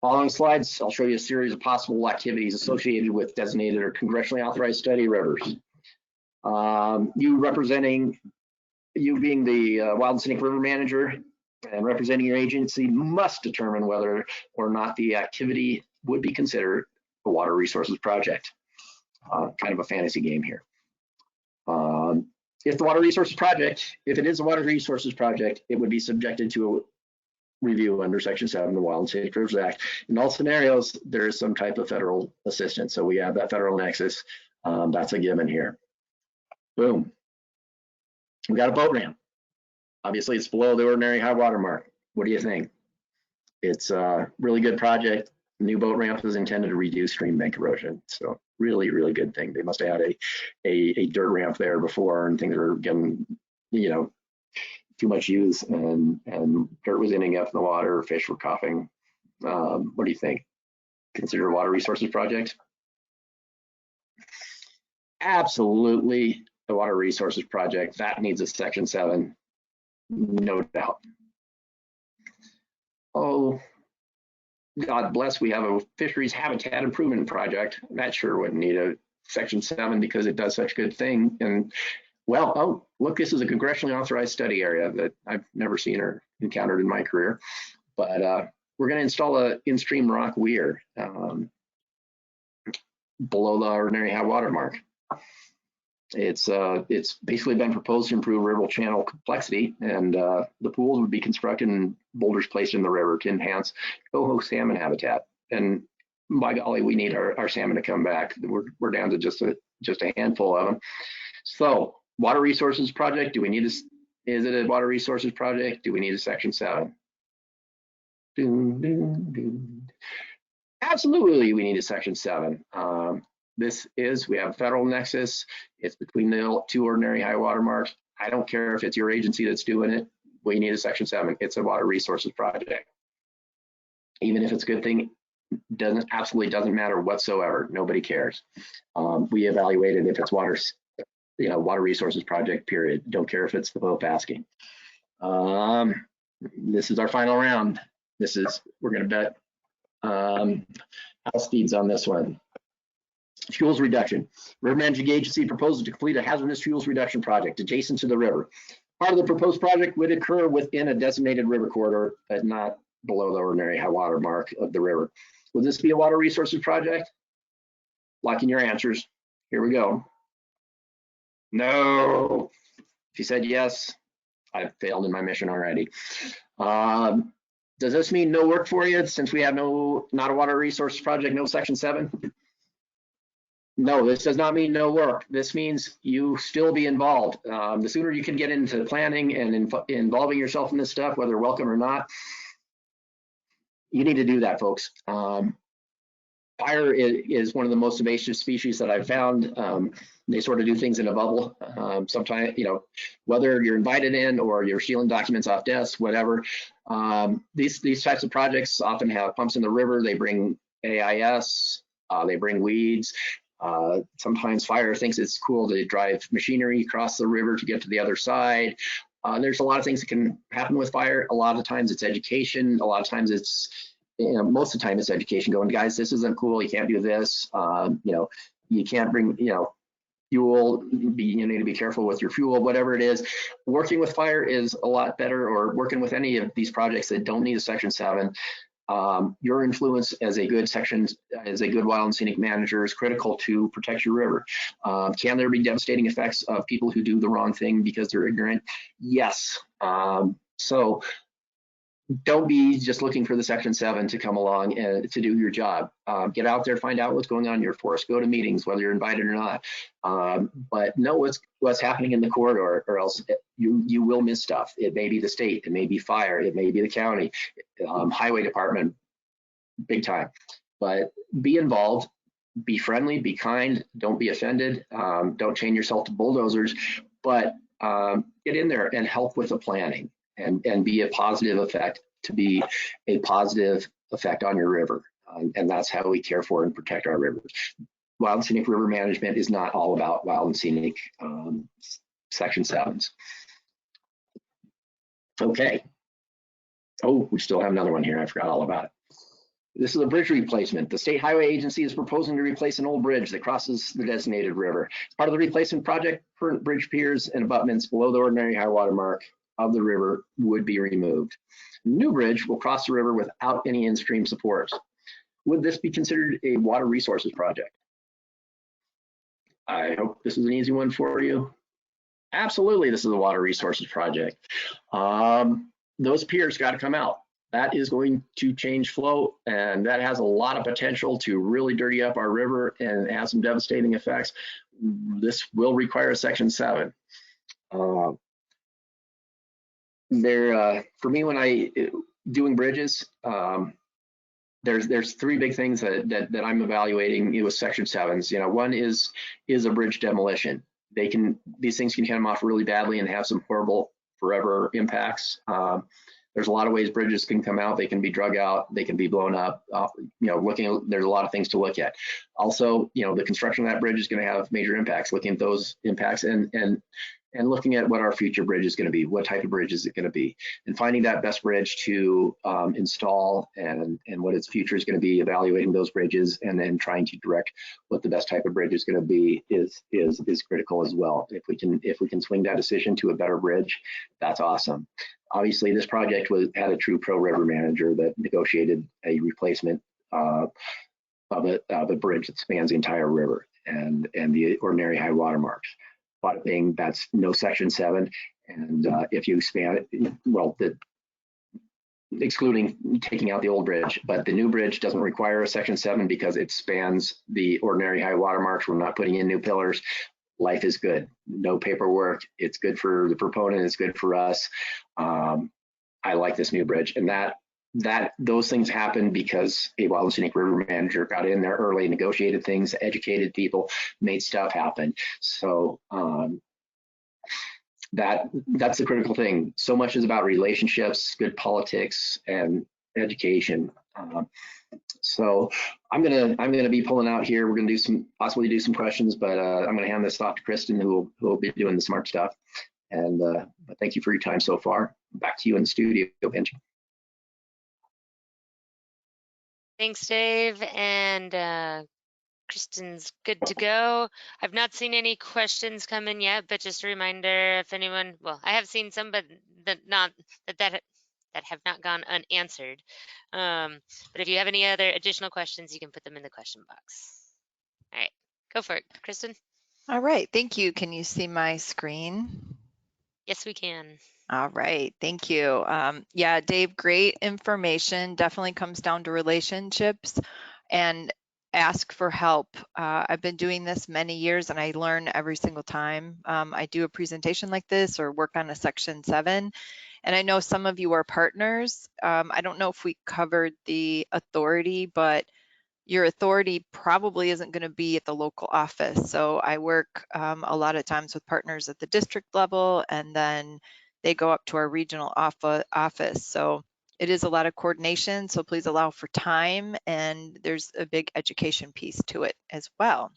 Following slides, I'll show you a series of possible activities associated with designated or congressionally authorized study rivers. You being the Wild and Scenic River Manager and representing your agency must determine whether or not the activity would be considered a water resources project. Kind of a fantasy game here. If it is a water resources project, it would be subjected to a review under Section 7 of the Wild and Scenic Rivers Act. In all scenarios, there is some type of federal assistance. So we have that federal nexus. That's a given here. Boom. We got a boat ramp. Obviously, it's below the ordinary high water mark. What do you think? It's a really good project. The new boat ramp is intended to reduce stream bank erosion. So really, really good thing. They must have had a dirt ramp there before, and things are getting, too much use, and dirt was ending up in the water. Fish were coughing. What do you think? Consider a water resources project? Absolutely. The water resources project, that needs a Section 7, no doubt. Oh, God bless, we have a fisheries habitat improvement project. That sure wouldn't need a Section 7 because it does such a good thing. And well, oh, look, this is a congressionally authorized study area that I've never seen or encountered in my career. But we're going to install a in-stream rock weir below the ordinary high water mark. It's basically been proposed to improve river channel complexity, and the pools would be constructed and boulders placed in the river to enhance coho salmon habitat. And by golly, we need our salmon to come back. We're down to just a handful of them. So, water resources project. Do we need is it a water resources project? Do we need a Section 7? Absolutely, we need a Section 7. We have a federal nexus. It's between the two ordinary high water marks. I don't care if it's your agency that's doing it. We need a Section 7. It's a water resources project. Even if it's a good thing, absolutely doesn't matter whatsoever. Nobody cares. We evaluated if water resources project, period. Don't care if it's the Pope asking. This is our final round. We're going to bet house speeds on this one. Fuels reduction. River Managing Agency proposes to complete a hazardous fuels reduction project adjacent to the river. Part of the proposed project would occur within a designated river corridor, but not below the ordinary high water mark of the river. Would this be a water resources project? Lock in your answers. Here we go. No. If you said yes, I've failed in my mission already. Does this mean no work for you since we have not a water resources project, no section 7? No, this does not mean no work. This means you still be involved. The sooner you can get into planning and involving yourself in this stuff, whether welcome or not, you need to do that, folks. Fire is one of the most invasive species that I've found. They sort of do things in a bubble. Sometimes, whether you're invited in or you're stealing documents off desks, whatever. These types of projects often have pumps in the river. They bring AIS, they bring weeds. Sometimes fire thinks it's cool to drive machinery across the river to get to the other side. There's a lot of things that can happen with fire. A lot of times it's education. A lot of times it's, most of the time it's education going, guys, this isn't cool. You can't do this. You can't bring, fuel. You need to be careful with your fuel, whatever it is. Working with fire is a lot better, or working with any of these projects that don't need a section 7. Your influence as a good wild and scenic manager is critical to protect your river. Can there be devastating effects of people who do the wrong thing because they're ignorant? Yes. So don't be just looking for the section 7 to come along and to do your job. Get out there, find out what's going on in your forest, go to meetings, whether you're invited or not. But know what's happening in the corridor, or else you will miss stuff. It may be the state, it may be fire, it may be the county, highway department, big time. But be involved, be friendly, be kind, don't be offended, don't chain yourself to bulldozers, but get in there and help with the planning. And be a positive effect, to be a positive effect on your river. And that's how we care for and protect our rivers. Wild and scenic river management is not all about wild and scenic section 7s. Okay. Oh, we still have another one here. I forgot all about it. This is a bridge replacement. The State Highway Agency is proposing to replace an old bridge that crosses the designated river. As part of the replacement project, current bridge piers and abutments below the ordinary high water mark of the river would be removed. New bridge will cross the river without any in-stream support. Would this be considered a water resources project? I hope this is an easy one for you. Absolutely, this is a water resources project. Those piers got to come out. That is going to change flow, and that has a lot of potential to really dirty up our river and have some devastating effects. This will require a section 7. For me, when I doing bridges, there's 3 big things that I'm evaluating with section 7s. One is a bridge demolition. These things can come off really badly and have some horrible forever impacts. There's a lot of ways bridges can come out. They can be drug out. They can be blown up. There's a lot of things to look at. Also, the construction of that bridge is going to have major impacts. Looking at those impacts and looking at what our future bridge is going to be. What type of bridge is it going to be? And finding that best bridge to install and what its future is going to be. Evaluating those bridges and then trying to direct what the best type of bridge is going to be is critical as well. If we can swing that decision to a better bridge, that's awesome. Obviously, this project had a true pro river manager that negotiated a replacement of a bridge that spans the entire river and the ordinary high water marks. But thing that's no section 7, and if you span it, well, excluding taking out the old bridge, but the new bridge doesn't require a section 7 because it spans the ordinary high water marks. We're not putting in new pillars. Life is good. No paperwork. It's good for the proponent. It's good for us. I like this new bridge, and those things happen because a wild and scenic river manager got in there early, negotiated things, educated people, made stuff happen. So that's the critical thing. So much is about relationships, good politics, and education. So I'm gonna be pulling out here. We're gonna possibly do some questions, but I'm gonna hand this off to Kristen, who will be doing the smart stuff. And but thank you for your time so far. Back to you in the studio, Benji. Thanks, Dave. And Kristen's good to go. I've not seen any questions come in yet, but just a reminder, if anyone, well, I have seen some, but that have not gone unanswered. But if you have any other additional questions, you can put them in the question box. All right, go for it, Kristen. All right, thank you. Can you see my screen? Yes, we can. All right, thank you. Yeah, Dave, great information. Definitely comes down to relationships and ask for help. I've been doing this many years and I learn every single time I do a presentation like this or work on a Section 7. And I know some of you are partners. I don't know if we covered the authority, but your authority probably isn't going to be at the local office. So I work a lot of times with partners at the district level, and then they go up to our regional office. So it is a lot of coordination. So please allow for time, and there's a big education piece to it as well.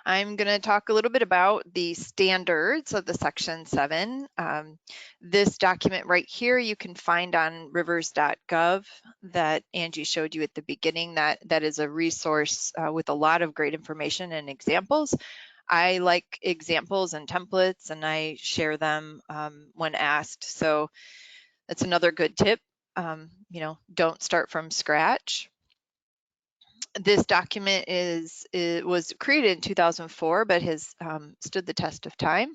I'm going to talk a little bit about the standards of the Section 7. This document right here you can find on rivers.gov that Angie showed you at the beginning. That is a resource with a lot of great information and examples. I like examples and templates, and I share them when asked. So that's another good tip. You know, don't start from scratch. This document was created in 2004, but has stood the test of time.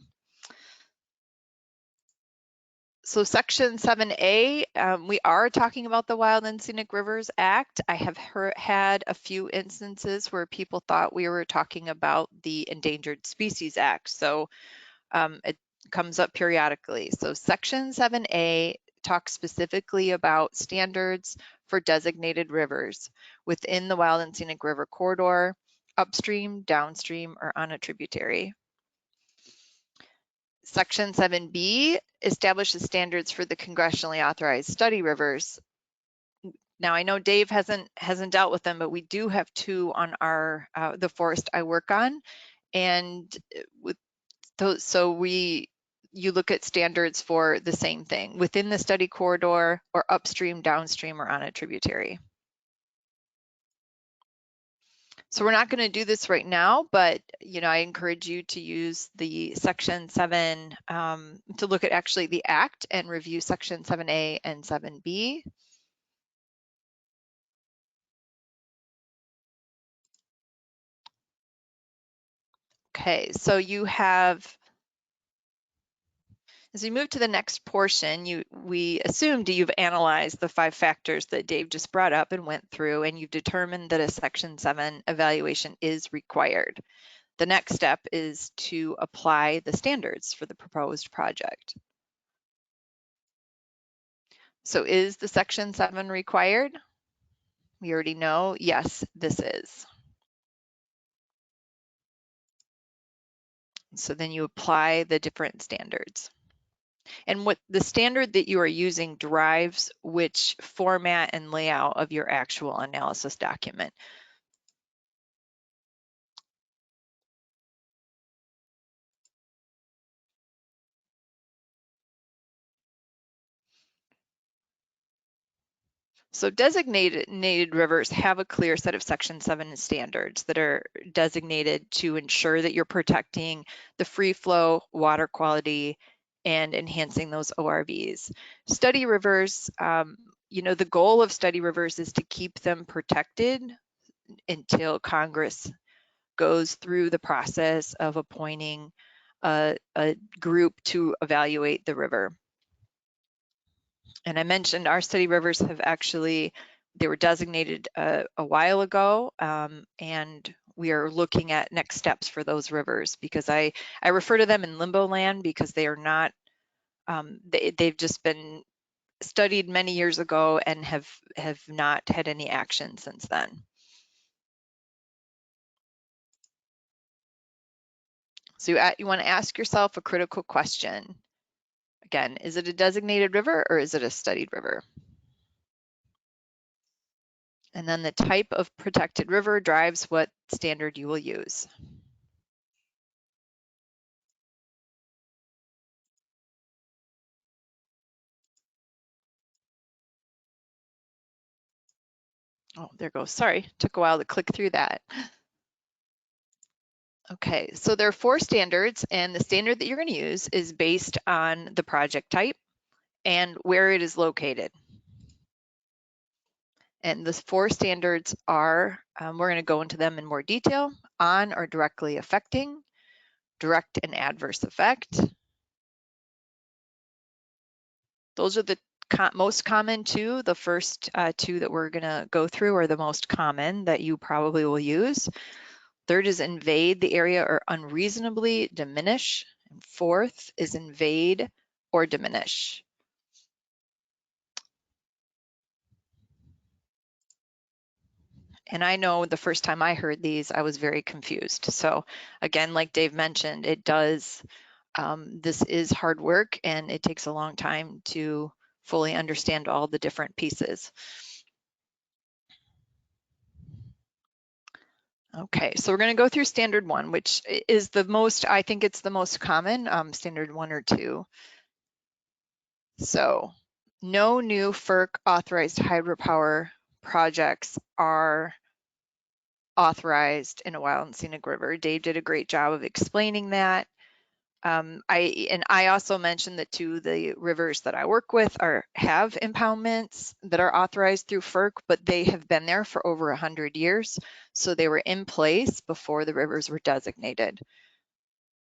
So Section 7A, we are talking about the Wild and Scenic Rivers Act. I have had a few instances where people thought we were talking about the Endangered Species Act. So it comes up periodically. So Section 7A talks specifically about standards for designated rivers within the Wild and Scenic River Corridor, upstream, downstream, or on a tributary. Section 7B establishes standards for the congressionally authorized study rivers. Now I know Dave hasn't dealt with them, but we do have two on our the forest I work on, and with those, so you look at standards for the same thing within the study corridor or upstream, downstream, or on a tributary. So we're not going to do this right now, but you know, I encourage you to use the Section 7 to look at actually the Act and review Section 7A and 7B. Okay, so you have, as we move to the next portion, we assumed you've analyzed the 5 factors that Dave just brought up and went through, and you've determined that a Section 7 evaluation is required. The next step is to apply the standards for the proposed project. So is the Section 7 required? We already know, yes, this is. So then you apply the different standards. And what the standard that you are using drives which format and layout of your actual analysis document. So designated rivers have a clear set of Section 7 standards that are designated to ensure that you're protecting the free flow, water quality, and enhancing those ORVs. Study rivers, you know, the goal of study rivers is to keep them protected until Congress goes through the process of appointing a group to evaluate the river. And I mentioned our study rivers have actually, they were designated a while ago, and we are looking at next steps for those rivers, because I refer to them in limbo land because they are not, they've just been studied many years ago and have not had any action since then. So you want to ask yourself a critical question. Again, is it a designated river or is it a studied river? And then the type of protected river drives what standard you will use. Oh, there goes. Sorry, took a while to click through that. Okay, so there are 4 standards, and the standard that you're going to use is based on the project type and where it is located. And the 4 standards are, we're going to go into them in more detail: on or directly affecting, direct and adverse effect. Those are the most common 2. The first 2 that we're going to go through are the most common that you probably will use. Third is invade the area or unreasonably diminish. And 4th is invade or diminish. And I know the first time I heard these, I was very confused. So again, like Dave mentioned, it does, this is hard work and it takes a long time to fully understand all the different pieces. Okay, so we're going to go through standard 1, which is the most, I think it's the most common, standard 1 or 2. So no new FERC authorized hydropower projects are authorized in a wild and scenic river. Dave did a great job of explaining that. I also mentioned that 2 of the rivers that I work with have impoundments that are authorized through FERC, but they have been there for over 100 years. So they were in place before the rivers were designated.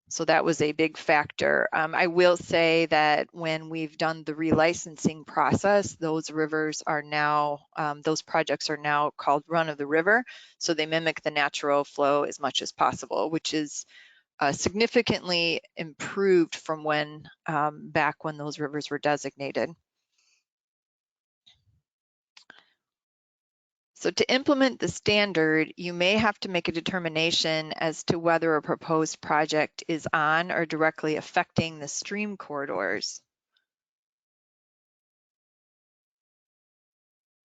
So that was a big factor. I will say that when we've done the relicensing process, those rivers are now, those projects are now called run of the river. So they mimic the natural flow as much as possible, which is significantly improved from when back when those rivers were designated. So to implement the standard, you may have to make a determination as to whether a proposed project is on or directly affecting the stream corridors.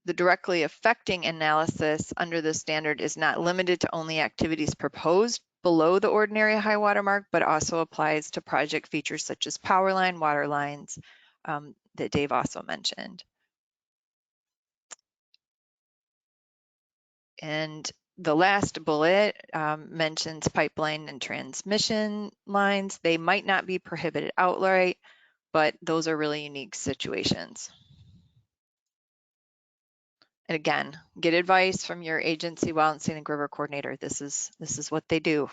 The directly affecting analysis under the standard is not limited to only activities proposed below the ordinary high water mark, but also applies to project features such as power line, water lines that Dave also mentioned. And the last bullet mentions pipeline and transmission lines. They might not be prohibited outright, but those are really unique situations. And again, get advice from your agency wild and scenic river coordinator. This is what they do.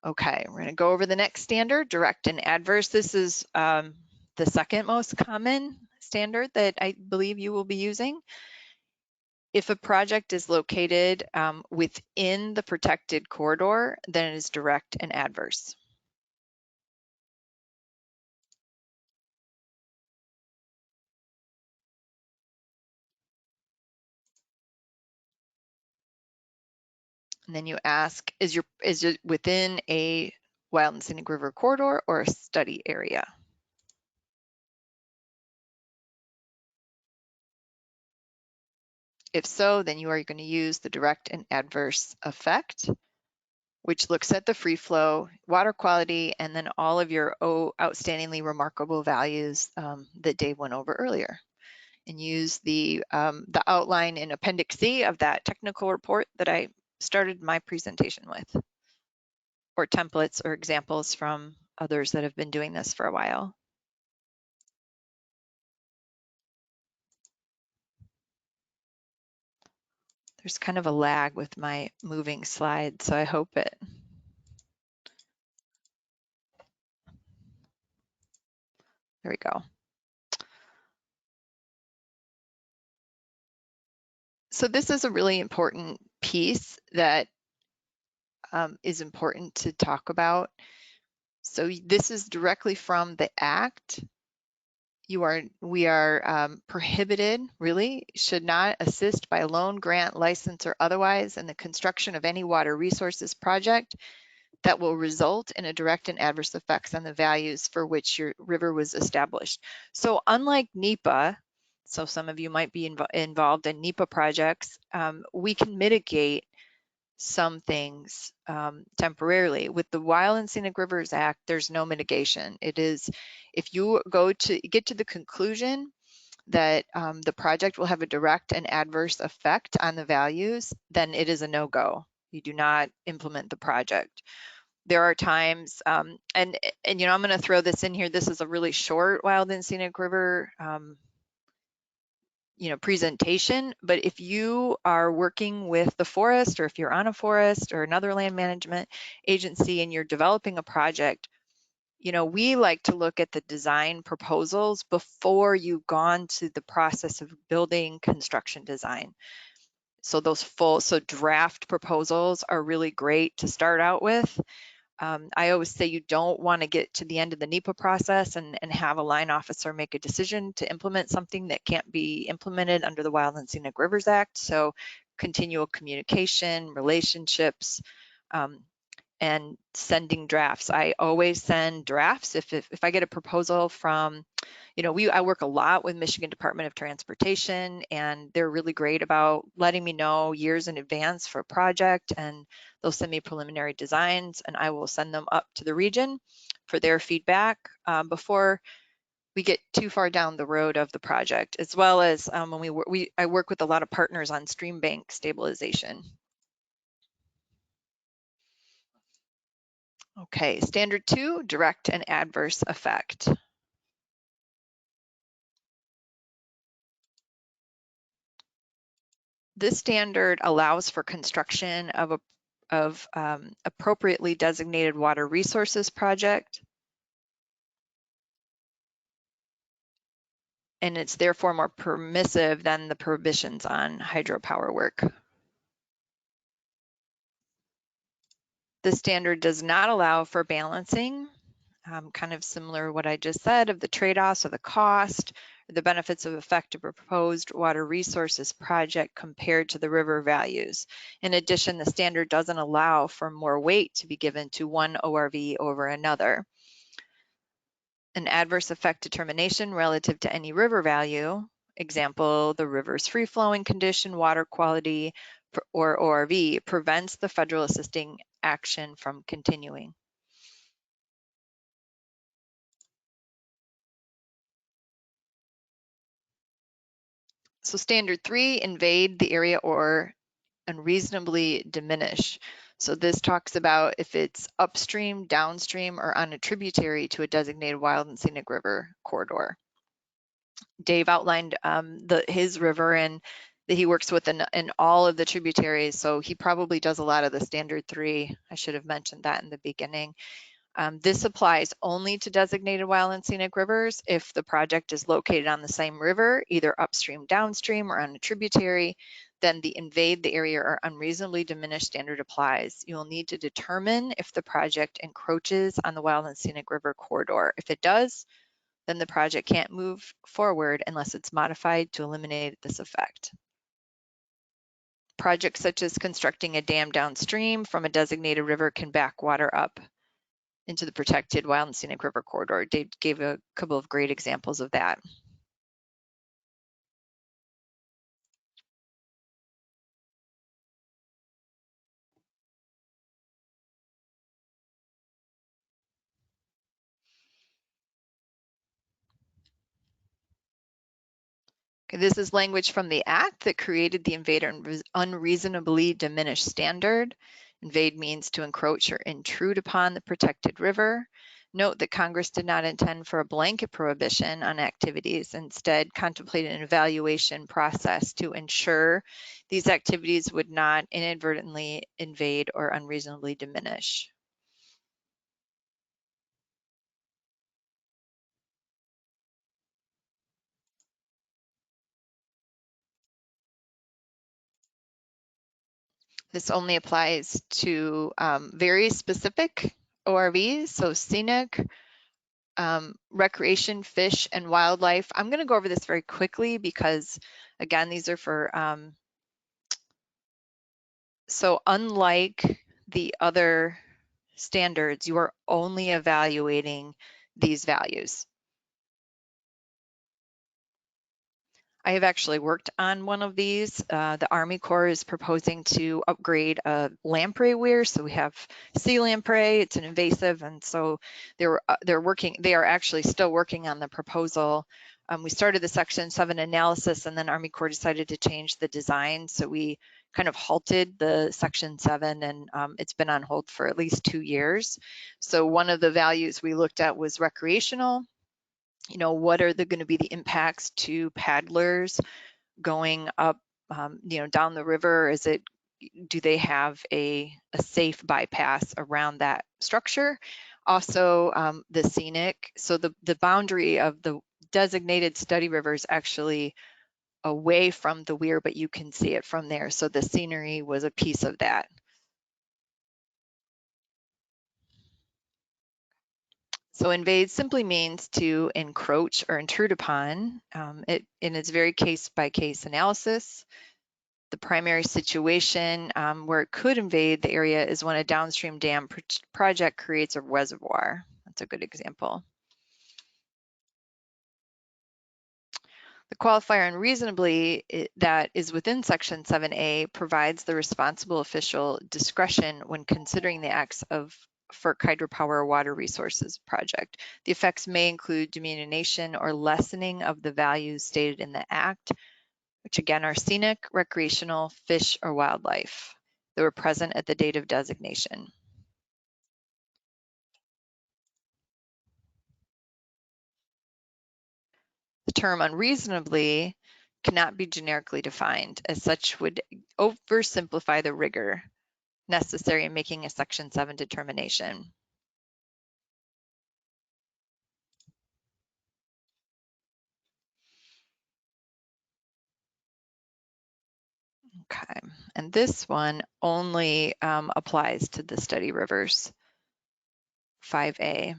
Okay, we're going to go over the next standard, direct and adverse. This is the second most common standard that I believe you will be using. If a project is located within the protected corridor, then it is direct and adverse. And then you ask, is it within a wild and scenic river corridor or a study area? If so, then you are going to use the direct and adverse effect, which looks at the free flow, water quality, and then all of your outstandingly remarkable values that Dave went over earlier. And use the outline in Appendix C of that technical report that I started my presentation with, or templates or examples from others that have been doing this for a while. There's kind of a lag with my moving slide, so I hope it. There we go. So this is a really important piece that is important to talk about. So this is directly from the Act. We are prohibited, really, should not assist by loan, grant, license, or otherwise in the construction of any water resources project that will result in a direct and adverse effects on the values for which your river was established. So unlike NEPA, so some of you might be involved in NEPA projects, we can mitigate some things temporarily. With the Wild and Scenic Rivers Act, there's no mitigation. It is, if you get to the conclusion that the project will have a direct and adverse effect on the values, then it is a no-go. You do not implement the project. There are times, and you know, I'm going to throw this in here. This is a really short Wild and Scenic River you know, presentation, but if you are working with the forest, or if you're on a forest or another land management agency and you're developing a project, you know, we like to look at the design proposals before you've gone to the process of building construction design. So those draft proposals are really great to start out with. I always say you don't want to get to the end of the NEPA process and have a line officer make a decision to implement something that can't be implemented under the Wild and Scenic Rivers Act. So continual communication, relationships, and sending drafts. I always send drafts if I get a proposal from, you know, I work a lot with Michigan Department of Transportation, and they're really great about letting me know years in advance for a project, and they'll send me preliminary designs, and I will send them up to the region for their feedback before we get too far down the road of the project, as well as when I work with a lot of partners on stream bank stabilization. Okay, standard 2, direct and adverse effect. This standard allows for construction of appropriately designated water resources project, and it's therefore more permissive than the prohibitions on hydropower work. This standard does not allow for balancing, kind of similar to what I just said, of the trade-offs of the cost, or the benefits of effective proposed water resources project compared to the river values. In addition, the standard doesn't allow for more weight to be given to one ORV over another. An adverse effect determination relative to any river value, example, the river's free-flowing condition, water quality, or ORV, prevents the federal assisting action from continuing. So standard 3, invade the area or unreasonably diminish. So this talks about if it's upstream, downstream, or on a tributary to a designated wild and scenic river corridor. Dave outlined his river and that he works with in all of the tributaries, so he probably does a lot of the standard 3. I should have mentioned that in the beginning. This applies only to designated wild and scenic rivers if the project is located on the same river, either upstream, downstream, or on a tributary. Then the invade the area or unreasonably diminish standard applies. You will need to determine if the project encroaches on the wild and scenic river corridor. If it does, then the project can't move forward unless it's modified to eliminate this effect. Projects such as constructing a dam downstream from a designated river can back water up into the protected wild and scenic river corridor. Dave gave a couple of great examples of that. Okay, this is language from the Act that created the invade or unreasonably diminished standard. Invade means to encroach or intrude upon the protected river. Note that Congress did not intend for a blanket prohibition on activities, instead contemplated an evaluation process to ensure these activities would not inadvertently invade or unreasonably diminish. This only applies to very specific ORVs, so scenic, recreation, fish, and wildlife. I'm going to go over this very quickly because, again, these are for, so unlike the other standards, you are only evaluating these values. I have actually worked on one of these. The Army Corps is proposing to upgrade a lamprey weir. So we have sea lamprey, it's an invasive, and so they are actually still working on the proposal. We started the Section 7 analysis, and then Army Corps decided to change the design. So we kind of halted the Section 7, and it's been on hold for at least 2 years. So one of the values we looked at was recreational. You know, what are going to be the impacts to paddlers going up, you know, down the river? Do they have a safe bypass around that structure? Also, the scenic. So the boundary of the designated study river is actually away from the weir, but you can see it from there. So the scenery was a piece of that. So invade simply means to encroach or intrude upon. In its very case-by-case analysis. The primary situation where it could invade the area is when a downstream dam project creates a reservoir. That's a good example. The qualifier unreasonably that is within Section 7A provides the responsible official discretion when considering the acts of FERC hydropower water resources project. The effects may include diminution or lessening of the values stated in the act, which again are scenic, recreational, fish, or wildlife that were present at the date of designation. The term unreasonably cannot be generically defined, as such would oversimplify the rigor necessary in making a Section 7 determination. Okay, and this one only applies to the study rivers, 5A.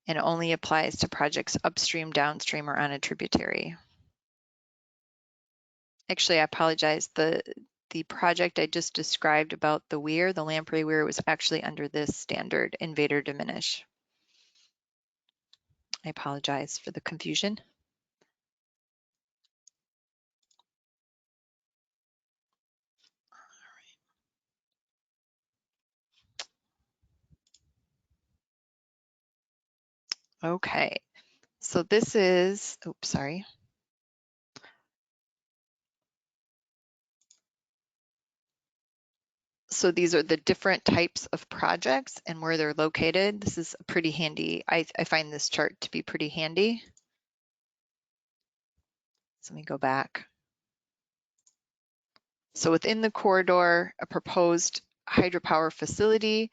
And it only applies to projects upstream, downstream, or on a tributary. Actually, I apologize. The project I just described about the weir, the lamprey weir, was actually under this standard, invade or diminish. I apologize for the confusion. Okay, so this is, oops, sorry. So these are the different types of projects and where they're located. This is pretty handy. I find this chart to be pretty handy. So let me go back. So within the corridor, a proposed hydropower facility,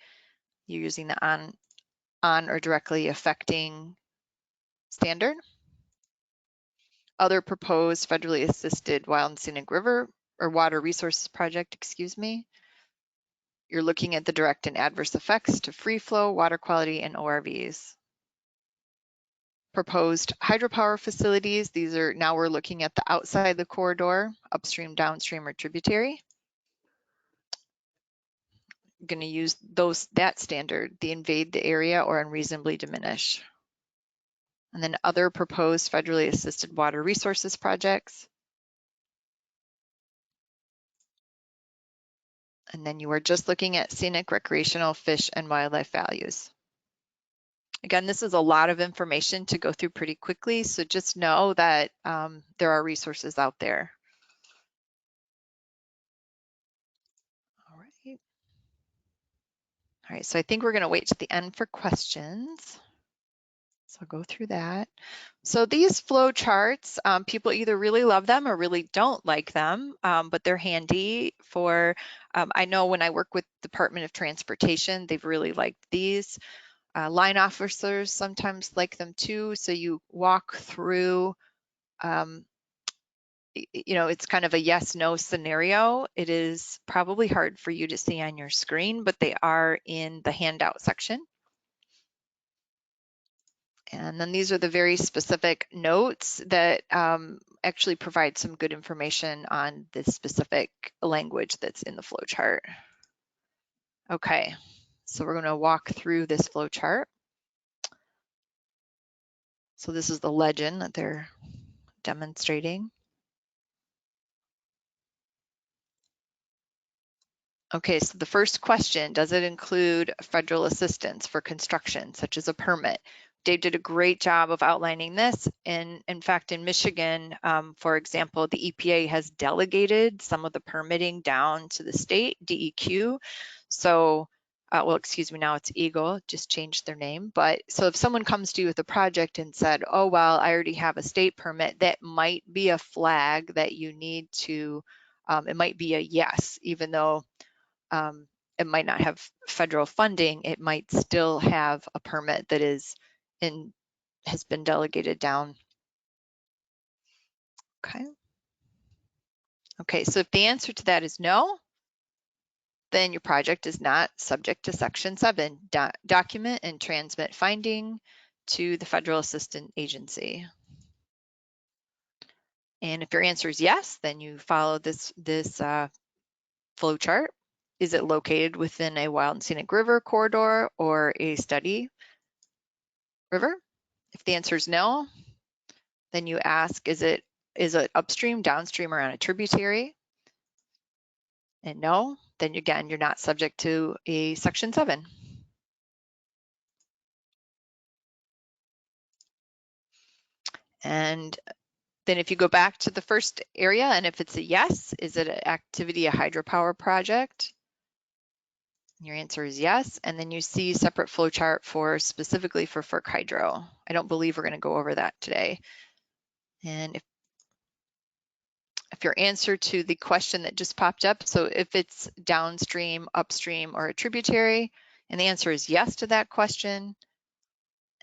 you're using the on or directly affecting standard. Other proposed federally assisted wild and scenic river or water resources project, excuse me. You're looking at the direct and adverse effects to free flow, water quality, and ORVs. Proposed hydropower facilities, these are, now we're looking at the outside the corridor, upstream, downstream, or tributary. I'm going to use that standard, the invade the area or unreasonably diminish. And then other proposed federally assisted water resources projects. And then you are just looking at scenic, recreational, fish, and wildlife values. Again, this is a lot of information to go through pretty quickly, so just know that there are resources out there. All right. All right, so I think we're going to wait to the end for questions. So I'll go through that. So these flow charts, people either really love them or really don't like them, but they're handy for, I know when I work with Department of Transportation, they've really liked these. Line officers sometimes like them too. So you walk through, you know, it's kind of a yes/no scenario. It is probably hard for you to see on your screen, but they are in the handout section. And then these are the very specific notes that actually provide some good information on the specific language that's in the flowchart. Okay, so we're going to walk through this flowchart. So this is the legend that they're demonstrating. Okay, so the first question, does it include federal assistance for construction, such as a permit? Dave did a great job of outlining this. And in fact, in Michigan, for example, the EPA has delegated some of the permitting down to the state, DEQ. So, well, excuse me, now it's Eagle, just changed their name. But so if someone comes to you with a project and said, oh, well, I already have a state permit, that might be a flag that you need to, it might be a yes, even though it might not have federal funding, it might still have a permit that is has been delegated down. Okay. Okay, so if the answer to that is no, then your project is not subject to Section 7. Document and transmit finding to the federal assistant agency. And if your answer is yes, then you follow this flow chart. Is it located within a wild and scenic river corridor or a study river? If the answer is no, then you ask, is it upstream, downstream, or on a tributary? And no, then again, you're not subject to a Section 7. And then if you go back to the first area, and if it's a yes, is it an activity, a hydropower project? Your answer is yes. And then you see separate flow chart for specifically for FERC hydro. I don't believe we're going to go over that today. And if your answer to the question that just popped up, so if it's downstream, upstream, or a tributary, and the answer is yes to that question.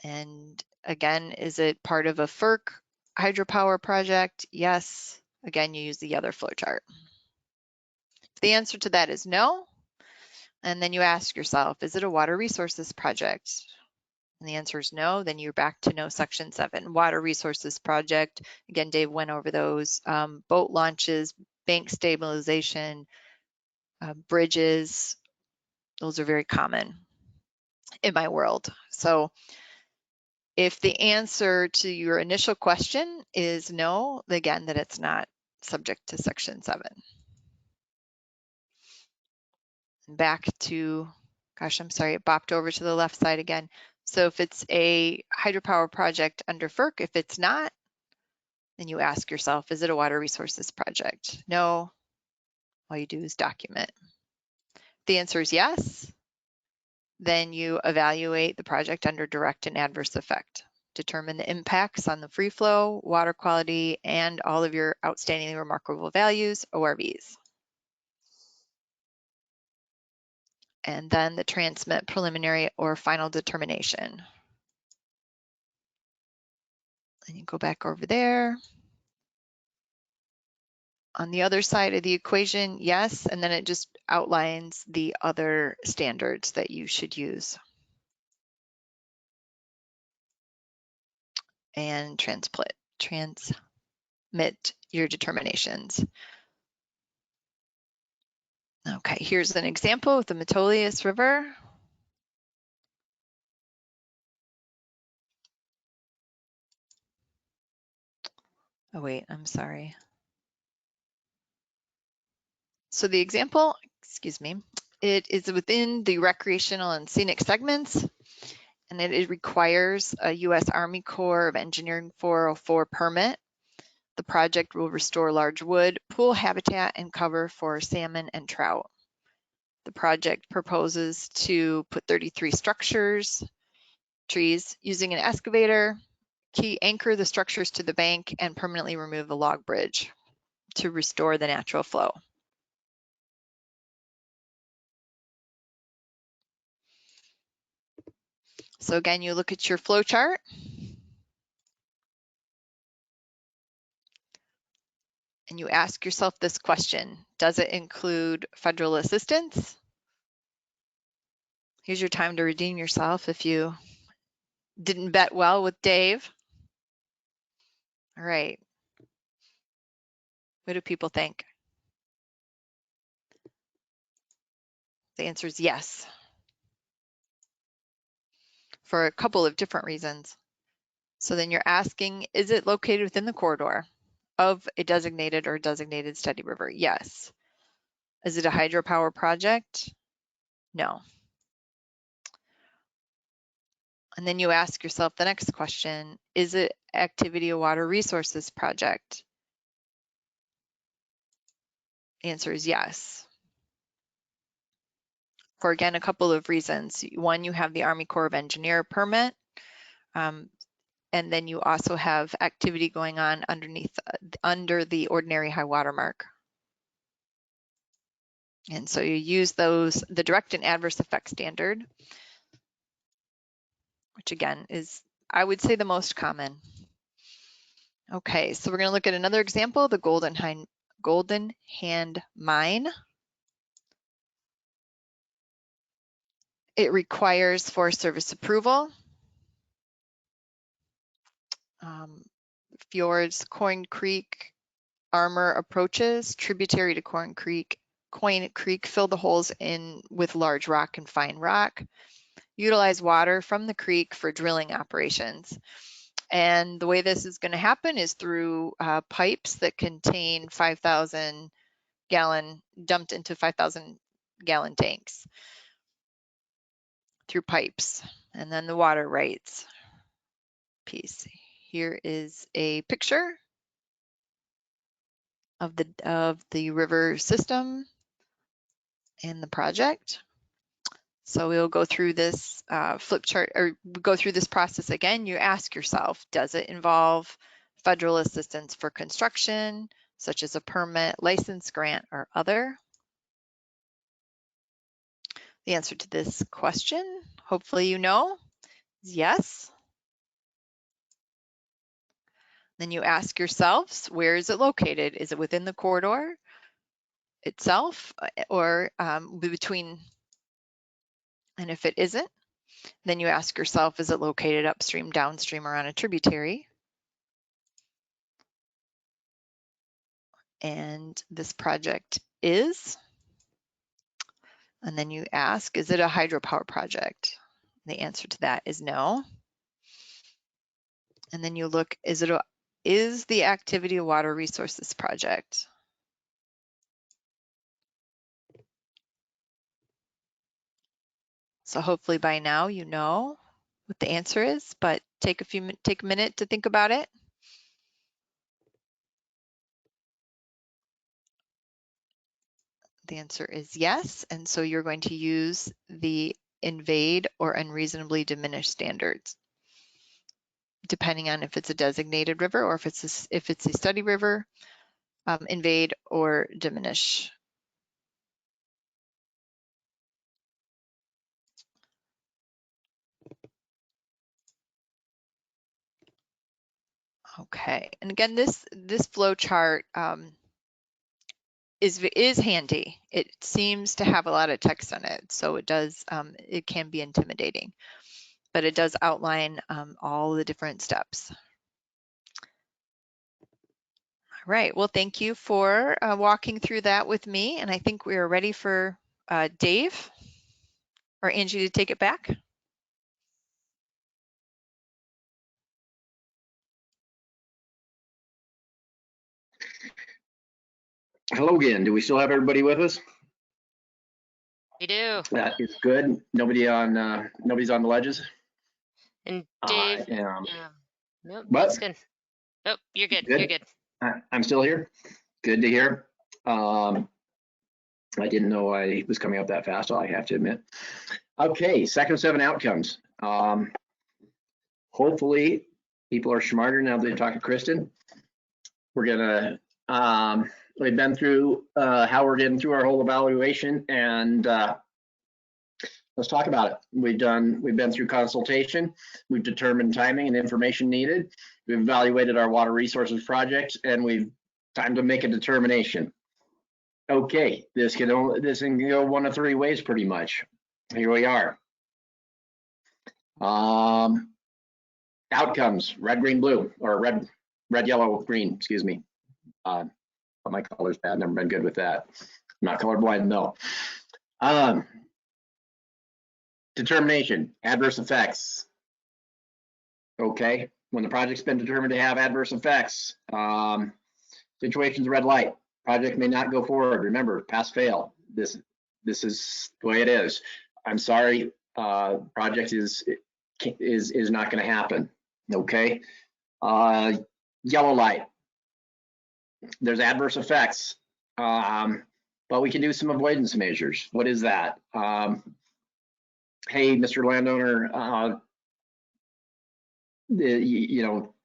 And again, is it part of a FERC hydropower project? Yes. Again, you use the other flow chart. If the answer to that is no, and then you ask yourself, is it a water resources project? And the answer is no, then you're back to no Section 7. Water resources project, again, Dave went over those, boat launches, bank stabilization, bridges, those are very common in my world. So if the answer to your initial question is no, again, that it's not subject to Section 7. Back to, gosh, I'm sorry, it bopped over to the left side again. So if it's a hydropower project under FERC, if it's not, then you ask yourself, is it a water resources project? No, all you do is document. If the answer is yes, then you evaluate the project under direct and adverse effect. Determine the impacts on the free flow, water quality, and all of your outstanding remarkable values, ORVs. And then the transmit preliminary or final determination. And you go back over there. On the other side of the equation, yes, and then it just outlines the other standards that you should use. And transmit your determinations. Okay, here's an example of the Metolius River. Oh wait, I'm sorry. So the example, excuse me, it is within the recreational and scenic segments, and it requires a U.S. Army Corps of Engineering 404 permit. The project will restore large wood, pool habitat, and cover for salmon and trout. The project proposes to put 33 trees using an excavator, anchor the structures to the bank, and permanently remove the log bridge to restore the natural flow. So again, you look at your flow chart. And you ask yourself this question, does it include federal assistance? Here's your time to redeem yourself if you didn't bet well with Dave. All right. What do people think? The answer is yes, for a couple of different reasons. So then you're asking, is it located within the corridor of a designated or designated study river? Yes. Is it a hydropower project? No. And then you ask yourself the next question, is it activity or water resources project? Answer is yes. For again, a couple of reasons. One, you have the Army Corps of Engineer permit, and then you also have activity going on underneath, under the ordinary high water mark. And so you use those, the direct and adverse effect standard, which again is, I would say, the most common. Okay, so we're going to look at another example, the Golden Hand Mine. It requires Forest Service approval. Fjords, Coin Creek, Armor approaches, tributary to Coin Creek, fill the holes in with large rock and fine rock. Utilize water from the creek for drilling operations. And the way this is going to happen is through pipes that contain 5,000 gallon, dumped into 5,000 gallon tanks through pipes. And then the water rights piece. Here is a picture of the river system and the project. So we'll go through this flip chart, or go through this process again. You ask yourself, does it involve federal assistance for construction, such as a permit, license, grant, or other? The answer to this question, hopefully you know, is yes. Then you ask yourselves, where is it located? Is it within the corridor itself, or between? And if it isn't, then you ask yourself, is it located upstream, downstream, or on a tributary? And this project is. And then you ask, is it a hydropower project? The answer to that is no. And then you look, is the activity a water resources project? So hopefully by now you know what the answer is, but take a minute to think about it. The answer is yes, and so you're going to use the invade or unreasonably diminished standards, depending on if it's a designated river or if it's a study river, invade or diminish. Okay, and again, this flow chart is handy. It seems to have a lot of text on it, so it does, it can be intimidating, but it does outline all the different steps. All right, well, thank you for walking through that with me, and I think we are ready for Dave or Angie to take it back. Hello again. Do we still have everybody with us? We do. That is good. Nobody's on the ledges. And Dave, nope, What? that's good. Nope, you're good. Good? You're good. I'm still here. Good to hear. I didn't know I was coming up that fast, I have to admit. Okay, Section 7 outcomes. Hopefully people are smarter now that they talk to Kristen. We're gonna, we've been through how we're getting through our whole evaluation, and let's talk about it. We've been through consultation, we've determined timing and information needed, we've evaluated our water resources projects, and we've time to make a determination. Okay, this can go one of three ways pretty much. Here we are. Outcomes, red, green, blue, or red, yellow, green, excuse me. My color's bad, never been good with that. I'm not colorblind, no. Determination, adverse effects. Okay, when the project's been determined to have adverse effects, situation's red light. Project may not go forward. Remember, pass fail. This is the way it is. I'm sorry, project is not going to happen. Okay. Yellow light. There's adverse effects, but we can do some avoidance measures. What is that? Hey, Mr. Landowner,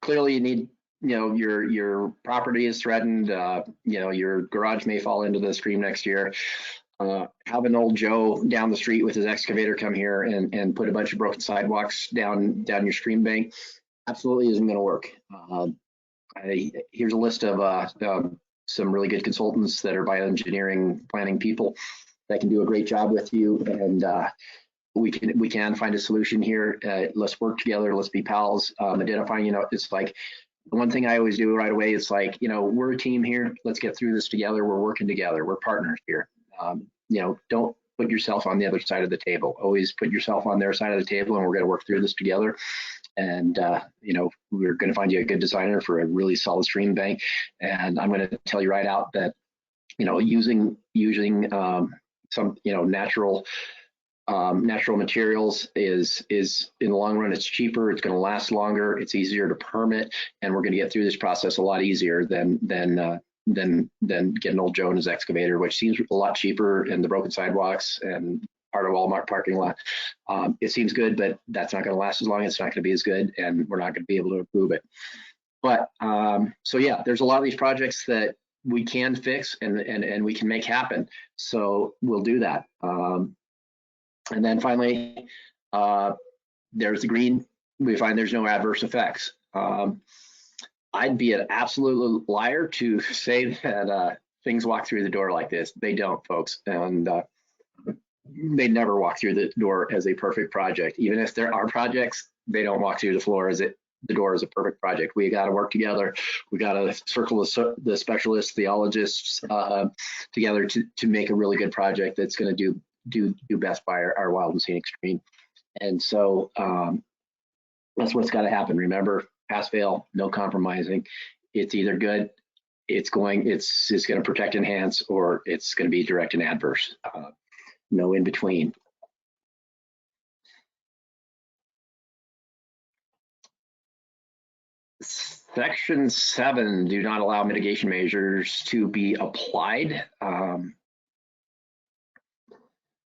clearly you need, your property is threatened. Your garage may fall into the stream next year. Have an old Joe down the street with his excavator come here and put a bunch of broken sidewalks down your stream bank absolutely isn't going to work. Here's a list of some really good consultants that are bioengineering planning people that can do a great job with you, and we can find a solution here. Let's work together. Let's be pals. Identifying, it's like the one thing I always do right away. It's like, we're a team here. Let's get through this together. We're working together. We're partners here. Don't put yourself on the other side of the table. Always put yourself on their side of the table, and we're going to work through this together. And we're going to find you a good designer for a really solid stream bank. And I'm going to tell you right out that using some natural materials is in the long run, it's cheaper, it's going to last longer, it's easier to permit, and we're going to get through this process a lot easier than get an old Joe in his excavator, which seems a lot cheaper, and the broken sidewalks and part of Walmart parking lot. It seems good, but that's not going to last as long. It's not going to be as good, and we're not going to be able to improve it. But so yeah, there's a lot of these projects that we can fix and we can make happen. So we'll do that. And then finally, there's the green. We find there's no adverse effects. I'd be an absolute liar to say that things walk through the door like this. They don't, folks. And they never walk through the door as a perfect project. Even if there are projects, they don't walk through the door as a perfect project. We got to work together. We got to circle the specialists, theologists together to make a really good project that's going to do best by our wild and scenic stream. And so that's what's got to happen. Remember, pass fail, no compromising. It's either good, it's going to protect, enhance, or it's going to be direct and adverse. No in between. Section 7 do not allow mitigation measures to be applied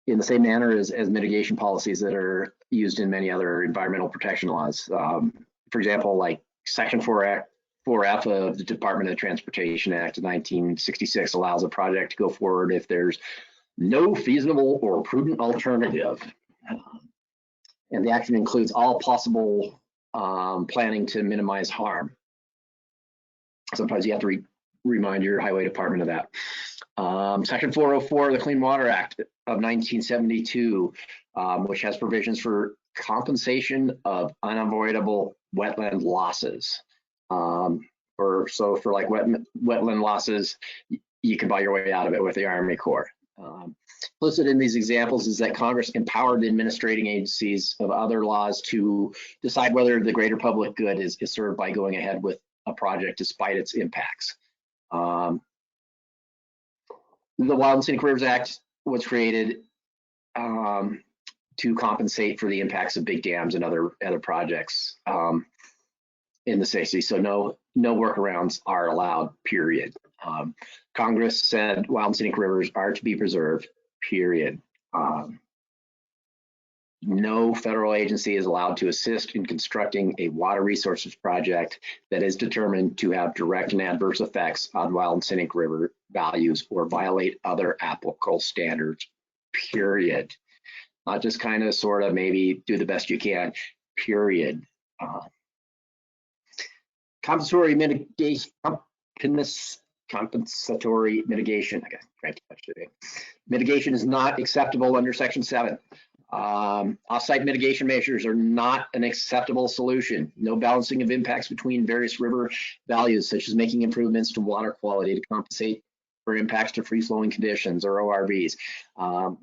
in the same manner as mitigation policies that are used in many other environmental protection laws. For example, like Section 4F of the Department of Transportation Act of 1966 allows a project to go forward if there's no feasible or prudent alternative. And the action includes all possible planning to minimize harm. Sometimes you have to remind your highway department of that. Section 404 of the Clean Water Act of 1972, which has provisions for compensation of unavoidable wetland losses. For like wetland losses, you can buy your way out of it with the Army Corps. Implicit in these examples is that Congress empowered the administrating agencies of other laws to decide whether the greater public good is served by going ahead with a project despite its impacts. The Wild and Scenic Rivers Act was created to compensate for the impacts of big dams and other projects in the 60s. So no workarounds are allowed, period. Congress said wild and scenic rivers are to be preserved, period. No federal agency is allowed to assist in constructing a water resources project that is determined to have direct and adverse effects on wild and scenic river values or violate other applicable standards, period. Not just kind of, sort of, maybe do the best you can, period. Compensatory mitigation, compensatory mitigation. I got trying to touch today. Mitigation is not acceptable under Section 7. Off-site mitigation measures are not an acceptable solution. No balancing of impacts between various river values, such as making improvements to water quality to compensate for impacts to free-flowing conditions or ORVs.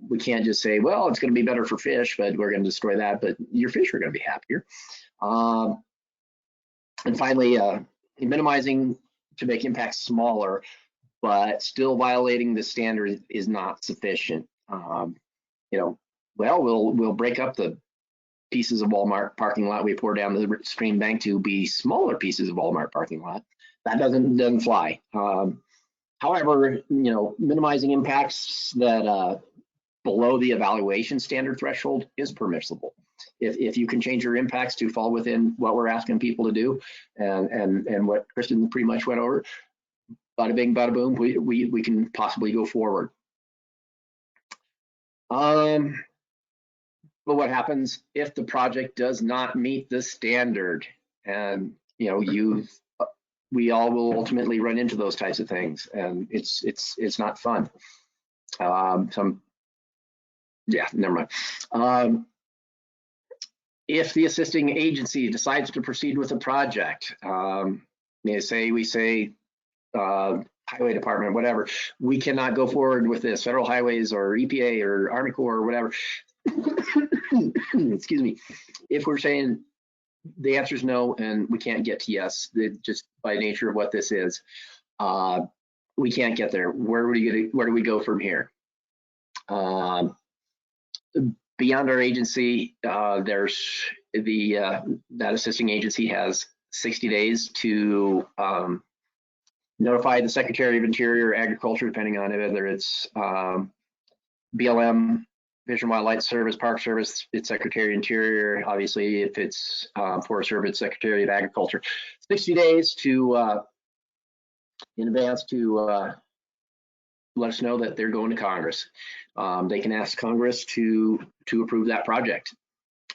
We can't just say, well, it's going to be better for fish, but we're going to destroy that, but your fish are going to be happier. And finally, minimizing to make impacts smaller, but still violating the standard is not sufficient. You know, well, we'll break up the pieces of Walmart parking lot we pour down the stream bank to be smaller pieces of Walmart parking lot. That doesn't fly. However, you know, minimizing impacts that below the evaluation standard threshold is permissible. If you can change your impacts to fall within what we're asking people to do, and what Kristen pretty much went over, bada bing, bada boom, we can possibly go forward. But what happens if the project does not meet the standard? And you know, we all will ultimately run into those types of things, and it's not fun. Yeah, never mind. If the assisting agency decides to proceed with a project, we say highway department, whatever, we cannot go forward with this, federal highways or EPA or Army Corps or whatever. Excuse me. If we're saying the answer is no and we can't get to yes, just by nature of what this is, we can't get there. Where do we go from here? Beyond our agency, there's that assisting agency has 60 days to notify the Secretary of Interior or Agriculture, depending on whether it's BLM, Fish and Wildlife Service, Park Service, it's Secretary of Interior. Obviously, if it's Forest Service, Secretary of Agriculture. 60 days to in advance to let us know that they're going to Congress. They can ask Congress to approve that project,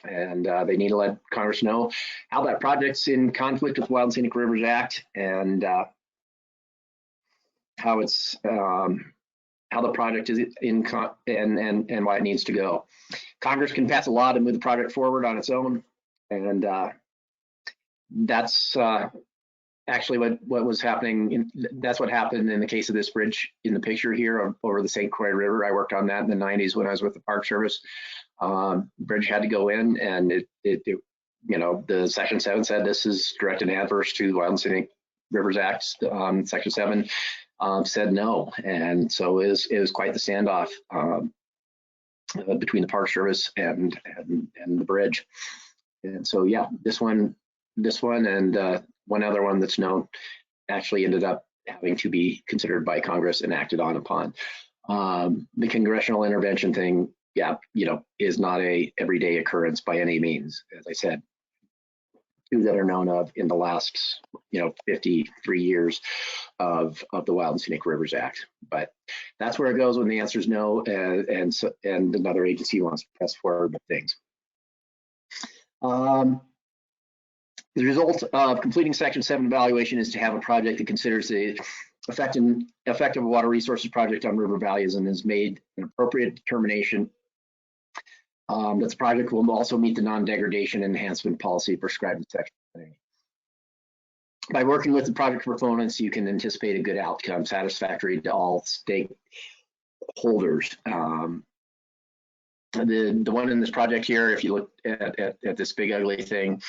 and they need to let Congress know how that project's in conflict with the Wild and Scenic Rivers Act, and how it's how the project is in and why it needs to go. Congress can pass a law to move the project forward on its own, and that's actually what was happening. That's what happened in the case of this bridge in the picture here over the St. Croix River. I worked on that in the 90s when I was with the Park Service. Bridge had to go in, and it you know, the Section 7 said this is direct and adverse to the Wild and Scenic Rivers Act. Section 7 said no, and so it was quite the standoff between the Park Service and the bridge. And so yeah, this one and one other one that's known actually ended up having to be considered by Congress and acted on upon. The congressional intervention thing, yeah, you know, is not a everyday occurrence by any means. As I said, two that are known of in the last, you know, 53 years of the Wild and Scenic Rivers Act. But that's where it goes when the answer is no, and another agency wants to press forward with things. The result of completing Section 7 evaluation is to have a project that considers the effective water resources project on river values and has made an appropriate determination that the project will also meet the non-degradation enhancement policy prescribed in Section 7. By working with the project proponents, you can anticipate a good outcome satisfactory to all stakeholders. The one in this project here, if you look at this big ugly thing,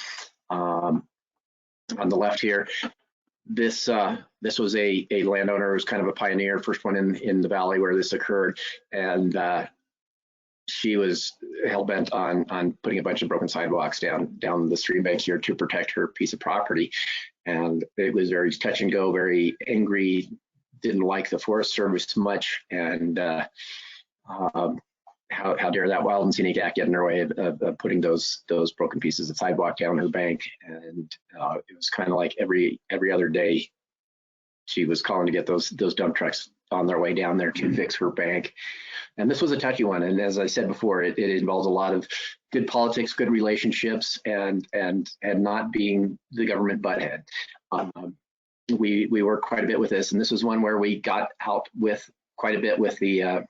on the left here, this was a landowner who was kind of a pioneer, first one in the valley where this occurred, and she was hell-bent on putting a bunch of broken sidewalks down the stream bank here to protect her piece of property. And it was very touch and go, very angry, didn't like the Forest Service much, and how dare that Wild and Scenic Act get in their way of putting those broken pieces of sidewalk down her bank. And it was kind of like every other day she was calling to get those dump trucks on their way down there to fix her bank. And this was a touchy one, and as I said before, it involves a lot of good politics, good relationships, and not being the government butthead. We worked quite a bit with this, and this was one where we got out with quite a bit with the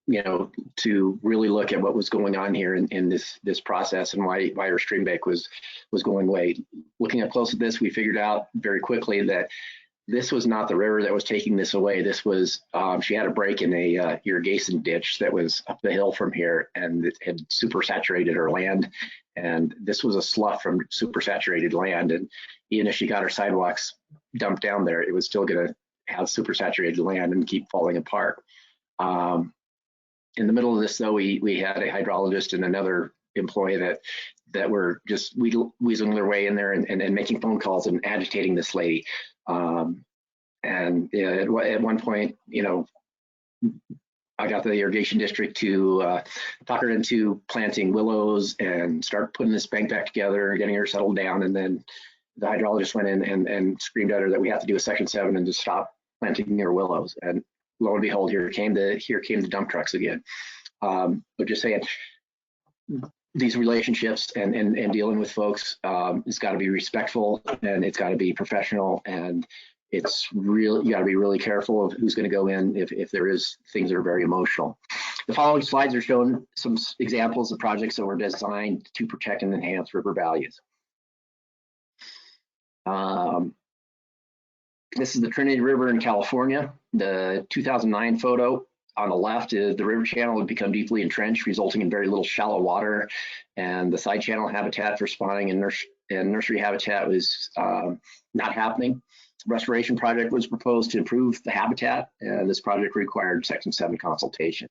you know, to really look at what was going on here in this process and why our stream bank was going away. Looking up close at this, we figured out very quickly that this was not the river that was taking this away. This was, she had a break in a irrigation ditch that was up the hill from here, and it had super saturated her land, And this was a slough from supersaturated land. And even if she got her sidewalks dumped down there, it was still going to have supersaturated land and keep falling apart. In the middle of this, though, we had a hydrologist and another employee that were just weaseling their way in there and making phone calls and agitating this lady. And at one point, I got the irrigation district to talk her into planting willows and start putting this bank back together and getting her settled down. And then the hydrologist went in and screamed at her that we have to do a Section 7 and just stop planting her willows. And lo and behold, here came the dump trucks again. But just saying, these relationships and dealing with folks, it's got to be respectful and it's got to be professional, and it's real. You got to be really careful of who's going to go in if there is things that are very emotional. The following slides are showing some examples of projects that were designed to protect and enhance river values. This is the Trinity River in California. The 2009 photo on the left is the river channel had become deeply entrenched, resulting in very little shallow water, and the side channel habitat for spawning and nursery habitat was not happening. Restoration project was proposed to improve the habitat, and this project required Section 7 consultation.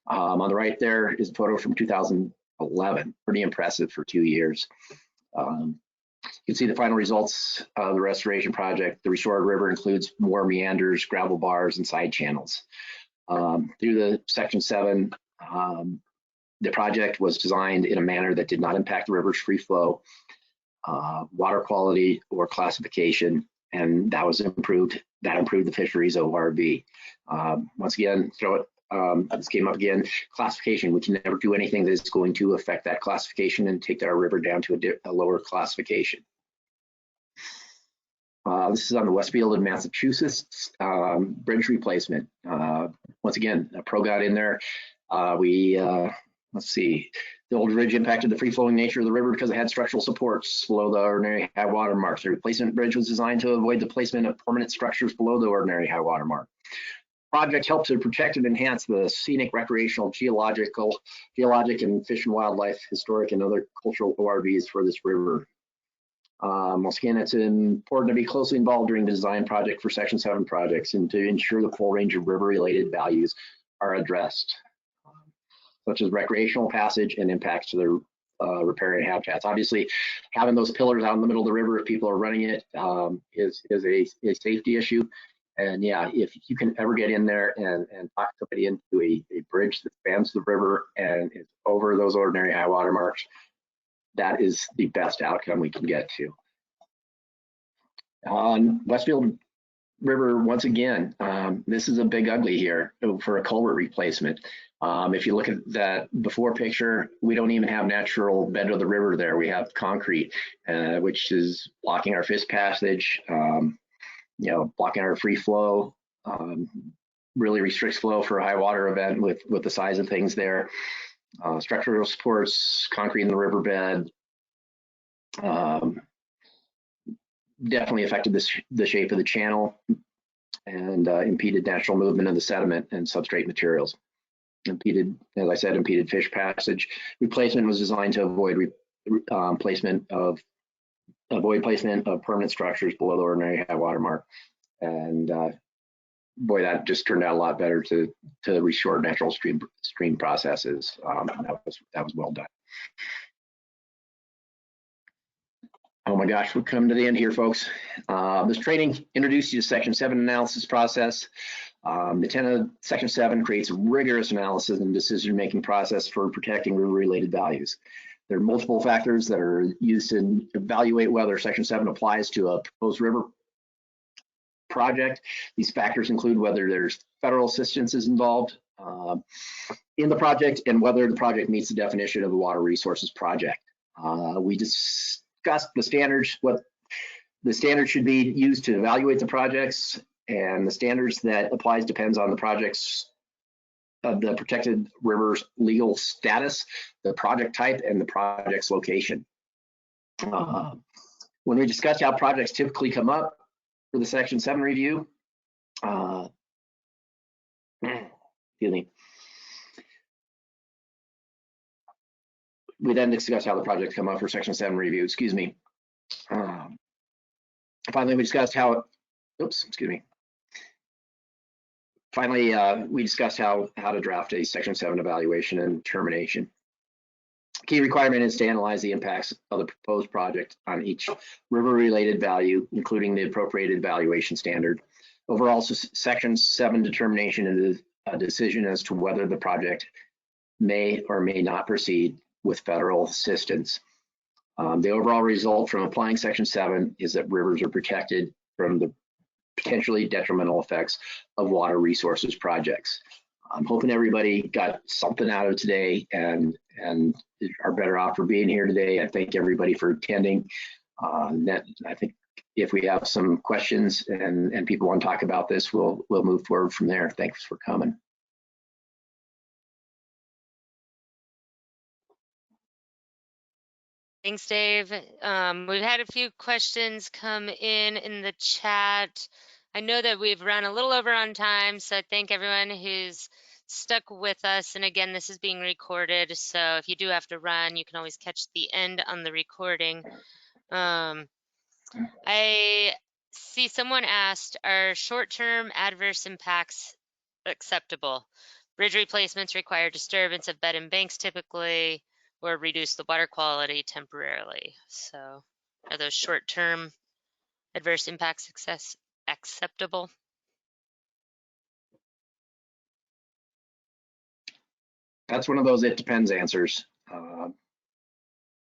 On the right there is a photo from 2011, pretty impressive for 2 years. You can see the final results of the restoration project. The restored river includes more meanders, gravel bars, and side channels. Through the Section 7, the project was designed in a manner that did not impact the river's free flow, water quality, or classification, and that was improved. That improved the fisheries ORV. Once again, this came up again, classification. We can never do anything that is going to affect that classification and take our river down to a lower classification. This is on the Westfield in Massachusetts, bridge replacement. Once again, a pro got in there. Let's see, the old bridge impacted the free-flowing nature of the river because it had structural supports below the ordinary high water mark. The replacement bridge was designed to avoid the placement of permanent structures below the ordinary high water mark. Project helped to protect and enhance the scenic, recreational, geologic, and fish and wildlife, historic, and other cultural ORVs for this river. Once again, it's important to be closely involved during the design project for Section 7 projects and to ensure the full range of river-related values are addressed, such as recreational passage and impacts to the riparian habitats. Obviously, having those pillars out in the middle of the river, if people are running it, is a safety issue. And yeah, if you can ever get in there and talk somebody into a bridge that spans the river and is over those ordinary high water marks, that is the best outcome we can get to. On Westfield River, once again, this is a big ugly here for a culvert replacement. If you look at that before picture, we don't even have natural bed of the river there. We have concrete, which is blocking our fish passage, blocking our free flow, really restricts flow for a high water event with the size of things there. Structural supports, concrete in the riverbed, definitely affected the shape of the channel and impeded natural movement of the sediment and substrate materials. As I said, impeded fish passage. Replacement was designed to avoid placement of permanent structures below the ordinary high water mark. And boy, that just turned out a lot better to restore natural stream processes. That was well done. Oh my gosh, we're coming to the end here, folks. This training introduced you to Section 7 analysis process. The intent of Section 7 creates a rigorous analysis and decision-making process for protecting river-related values. There are multiple factors that are used to evaluate whether Section 7 applies to a proposed river project. These factors include whether there's federal assistance is involved in the project and whether the project meets the definition of a water resources project. We discussed the standards, what the standards should be used to evaluate the projects, and the standards that applies depends on the project's the protected river's legal status, the project type, and the project's location. When we discuss how projects typically come up for the Section 7 review, excuse me. we then discussed how the projects come up for Section 7 review. Excuse me. Finally, we discussed how. Oops. Excuse me. Finally, we discussed how to draft a Section 7 evaluation and determination. Key requirement is to analyze the impacts of the proposed project on each river-related value, including the appropriated valuation standard. Overall, Section 7 determination is a decision as to whether the project may or may not proceed with federal assistance. The overall result from applying Section 7 is that rivers are protected from the potentially detrimental effects of water resources projects. I'm hoping everybody got something out of today and are better off for being here today. I thank everybody for attending. I think if we have some questions and people want to talk about this, we'll move forward from there. Thanks for coming. Thanks, Dave. We've had a few questions come in the chat. I know that we've run a little over on time, so I thank everyone who's stuck with us. And again, this is being recorded, so if you do have to run, you can always catch the end on the recording. I see someone asked, are short-term adverse impacts acceptable? Bridge replacements require disturbance of bed and banks typically, or reduce the water quality temporarily. So are those short-term adverse impacts acceptable? That's one of those it depends answers.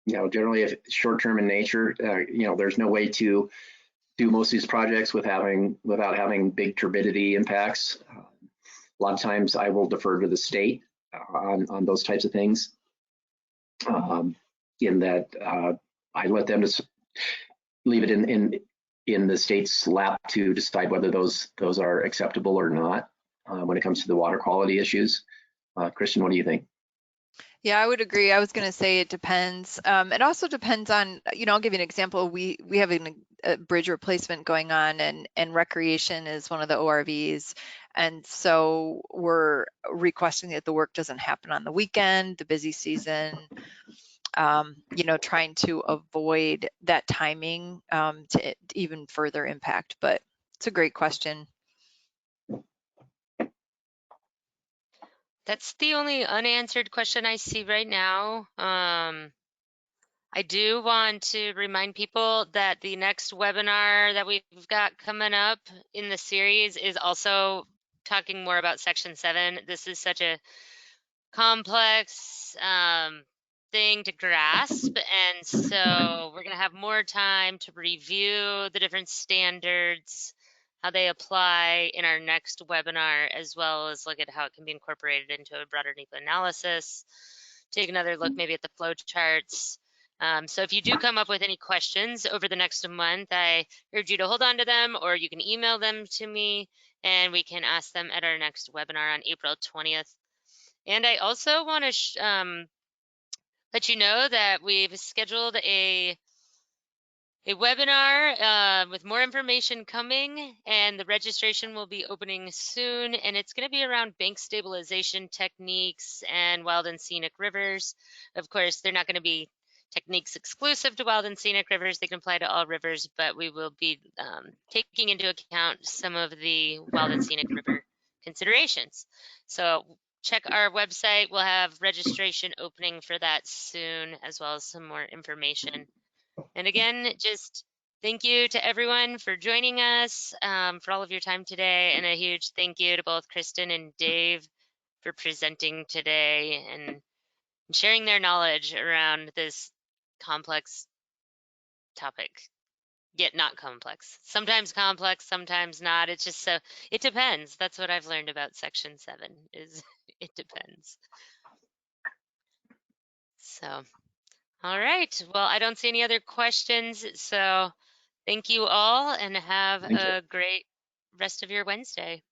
Generally, if it's short-term in nature, there's no way to do most of these projects without having big turbidity impacts. A lot of times I will defer to the state on those types of things. In that I let them just leave it in the state's lap to decide whether those are acceptable or not when it comes to the water quality issues. Kristen, what do you think? Yeah, I would agree. I was going to say it depends. It also depends on, I'll give you an example. We have a bridge replacement going on, and recreation is one of the ORVs. And so we're requesting that the work doesn't happen on the weekend, the busy season, trying to avoid that timing to even further impact. But it's a great question. That's the only unanswered question I see right now. I do want to remind people that the next webinar that we've got coming up in the series is also talking more about Section 7. This is such a complex thing to grasp, and so we're going to have more time to review the different standards, how they apply in our next webinar, as well as look at how it can be incorporated into a broader NEPA analysis, take another look maybe at the flow charts. So if you do come up with any questions over the next month, I urge you to hold on to them, or you can email them to me and we can ask them at our next webinar on April 20th. And I also want to let you know that we've scheduled a webinar with more information coming, and the registration will be opening soon, and it's going to be around bank stabilization techniques and wild and scenic rivers. Of course, they're not going to be techniques exclusive to wild and scenic rivers. They can apply to all rivers, but we will be taking into account some of the wild and scenic river considerations. So check our website. We'll have registration opening for that soon, as well as some more information. And again, just thank you to everyone for joining us, for all of your time today, and a huge thank you to both Kristen and Dave for presenting today and sharing their knowledge around this complex topic, yet not complex. Sometimes complex, sometimes not. It's just so, it depends. That's what I've learned about Section 7 is it depends. So, all right. Well, I don't see any other questions. So thank you all and have a great rest of your Wednesday.